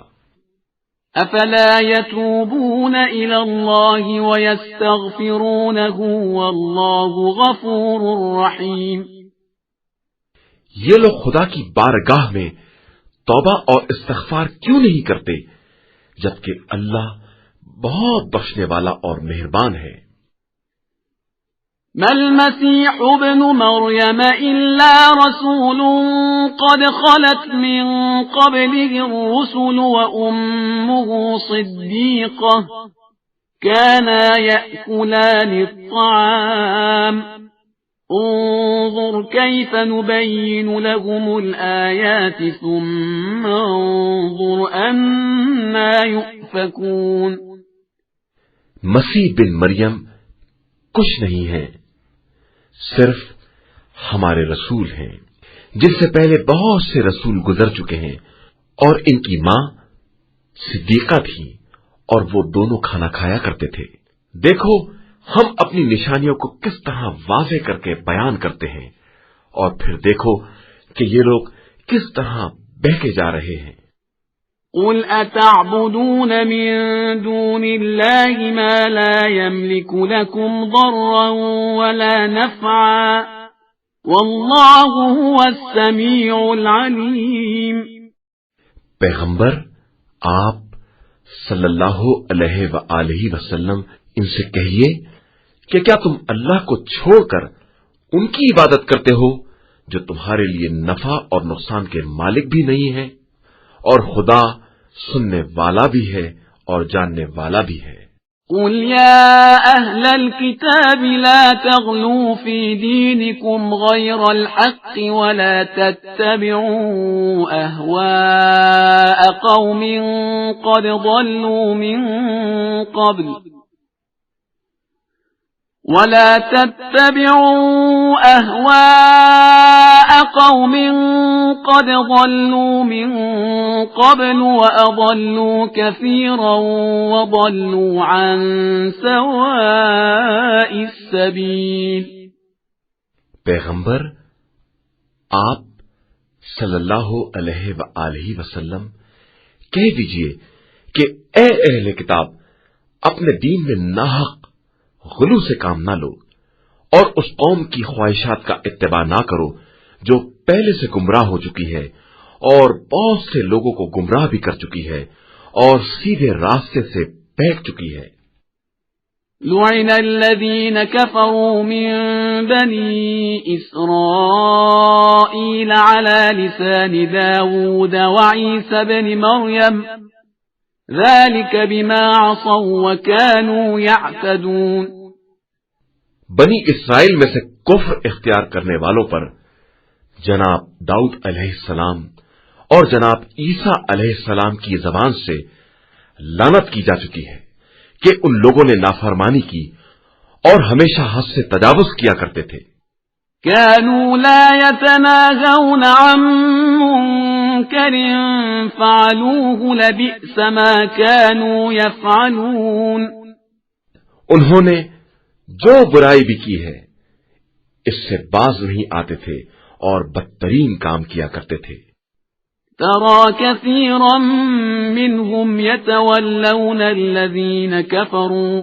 افلا يتوبون الى الله ويستغفرونه والله غفور رحيم. یہ لوگ خدا کی بارگاہ میں توبہ اور استغفار کیوں نہیں کرتے جبکہ اللہ بہت بخشنے والا اور مہربان ہے. ما المسيح ابن مريم إلا رسول قد خلت من قبله الرسل وأمه صديقة كانا يأكلان الطعام انظر كيف نبين لهم الآيات ثم انظر أنا يؤفكون. مسیح بن مریم کچھ نہیں ہے، صرف ہمارے رسول ہیں جن سے پہلے بہت سے رسول گزر چکے ہیں، اور ان کی ماں صدیقہ تھی اور وہ دونوں کھانا کھایا کرتے تھے. دیکھو ہم اپنی نشانیوں کو کس طرح واضح کر کے بیان کرتے ہیں، اور پھر دیکھو کہ یہ لوگ کس طرح بہکے جا رہے ہیں. قل اتعبدون من دون الله ما لا يملك لكم ضرا ولا نفعا والله هو السميع العليم. پیغمبر آپ صلی اللہ علیہ وآلہ وسلم ان سے کہیے کہ کیا تم اللہ کو چھوڑ کر ان کی عبادت کرتے ہو جو تمہارے لیے نفع اور نقصان کے مالک بھی نہیں ہے، اور خدا سننے والا بھی ہے اور جاننے والا بھی ہے۔ قل يا أهل الكتاب لا تغلوا في دينكم غير الحق ولا تتبعوا أهواء قوم قد ضلوا من قبل وأضلوا كثيرا وضلوا عن سواء السبيل۔ پیغمبر آپ صلی اللہ علیہ وآلہ وسلم کہہ دیجئے کہ اے اہل کتاب، اپنے دین میں ناحق غلو سے کام نہ لو اور اس قوم کی خواہشات کا اتباع نہ کرو جو پہلے سے گمراہ ہو چکی ہے اور بہت سے لوگوں کو گمراہ بھی کر چکی ہے اور سیدھے راستے سے بہک چکی ہے۔ لعن الذين كفروا من بني إسرائيل على لسان داود وعيسى بن مريم ذلك بما عصوا وكانوا يعتدون۔ بنی اسرائیل میں سے کفر اختیار کرنے والوں پر جناب داؤد علیہ السلام اور جناب عیسیٰ علیہ السلام کی زبان سے لعنت کی جا چکی ہے کہ ان لوگوں نے نافرمانی کی اور ہمیشہ حد سے تجاوز کیا کرتے تھے۔ كانوا لا يتناهون عن منكر فعلوه لبئس ما كانوا يفعلون۔ انہوں نے جو برائی بھی کی ہے اس سے باز نہیں آتے تھے اور بدترین کام کیا کرتے تھے۔ ترى كثيرا منهم يتولون الذين كفروا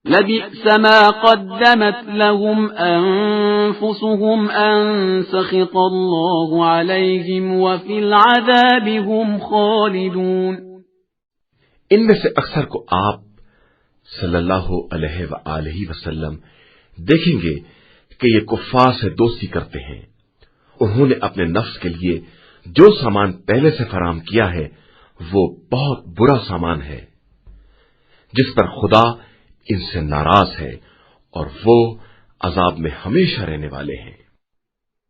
لبئس ما قدمت لهم أنفسهم أن سخط الله عليهم وفي العذاب هم خالدون۔ ان میں سے اکثر کو آپ صلی اللہ علیہ وآلہ وسلم دیکھیں گے کہ یہ کفار سے دوستی کرتے ہیں۔ انہوں نے اپنے نفس کے لیے جو سامان پہلے سے فراہم کیا ہے وہ بہت برا سامان ہے جس پر خدا ان سے ناراض ہے اور وہ عذاب میں ہمیشہ رہنے والے ہیں۔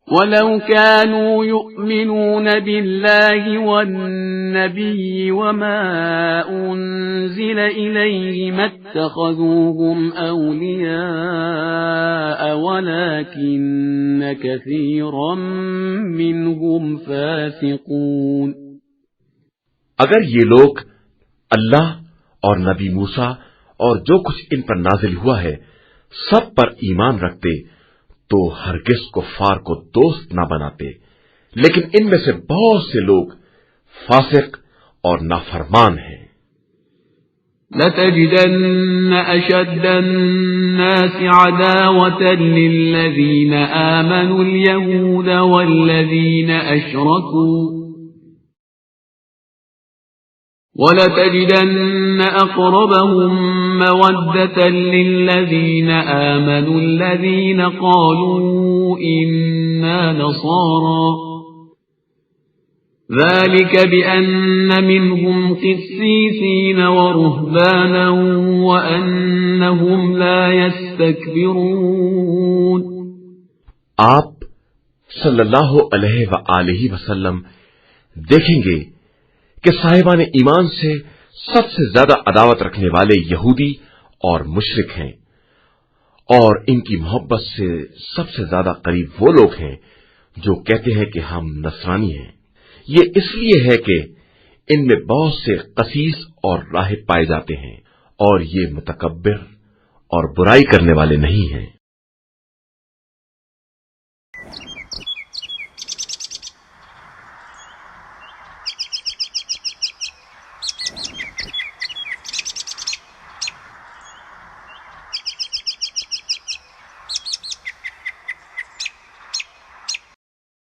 وَلَوْ كَانُوا يُؤْمِنُونَ بِاللَّهِ وَالنَّبِيِّ وَمَا أُنزِلَ إِلَيْهِ مَا اتَّخَذُوهُمْ أَوْلِيَاءَ وَلَكِنَّ كَثِيرًا مِّنْهُمْ فَاسِقُونَ۔ اگر یہ لوگ اللہ اور نبی موسیٰ اور جو کچھ ان پر نازل ہوا ہے سب پر ایمان رکھتے تو ہرگز کفار کو دوست نہ بناتے، لیکن ان میں سے بہت سے لوگ فاسق اور نافرمان ہیں۔ لَتَجِدَنَّ أَشَدَّ النَّاسِ عَدَاوَةً لِلَّذِينَ آمَنُوا الْيَهُودَ وَالَّذِينَ أَشْرَكُوا وَلَتَجِدَنَّ أَقْرَبَهُم مَّوَدَّةً لِّلَّذِينَ آمَنُوا الَّذِينَ قَالُوا إِنَّا نَصَارَىٰ ذَلِكَ بِأَنَّ مِنْهُمْ قِسِّيسِينَ وَرُهْبَانًا وَأَنَّهُمْ لَا يَسْتَكْبِرُونَ۔ آپ صلی اللہ علیہ وآلہ وسلم دیکھیں گے کہ صاحبان ایمان سے سب سے زیادہ عداوت رکھنے والے یہودی اور مشرک ہیں، اور ان کی محبت سے سب سے زیادہ قریب وہ لوگ ہیں جو کہتے ہیں کہ ہم نصرانی ہیں۔ یہ اس لیے ہے کہ ان میں بہت سے قسیس اور راہب پائے جاتے ہیں اور یہ متکبر اور برائی کرنے والے نہیں ہیں۔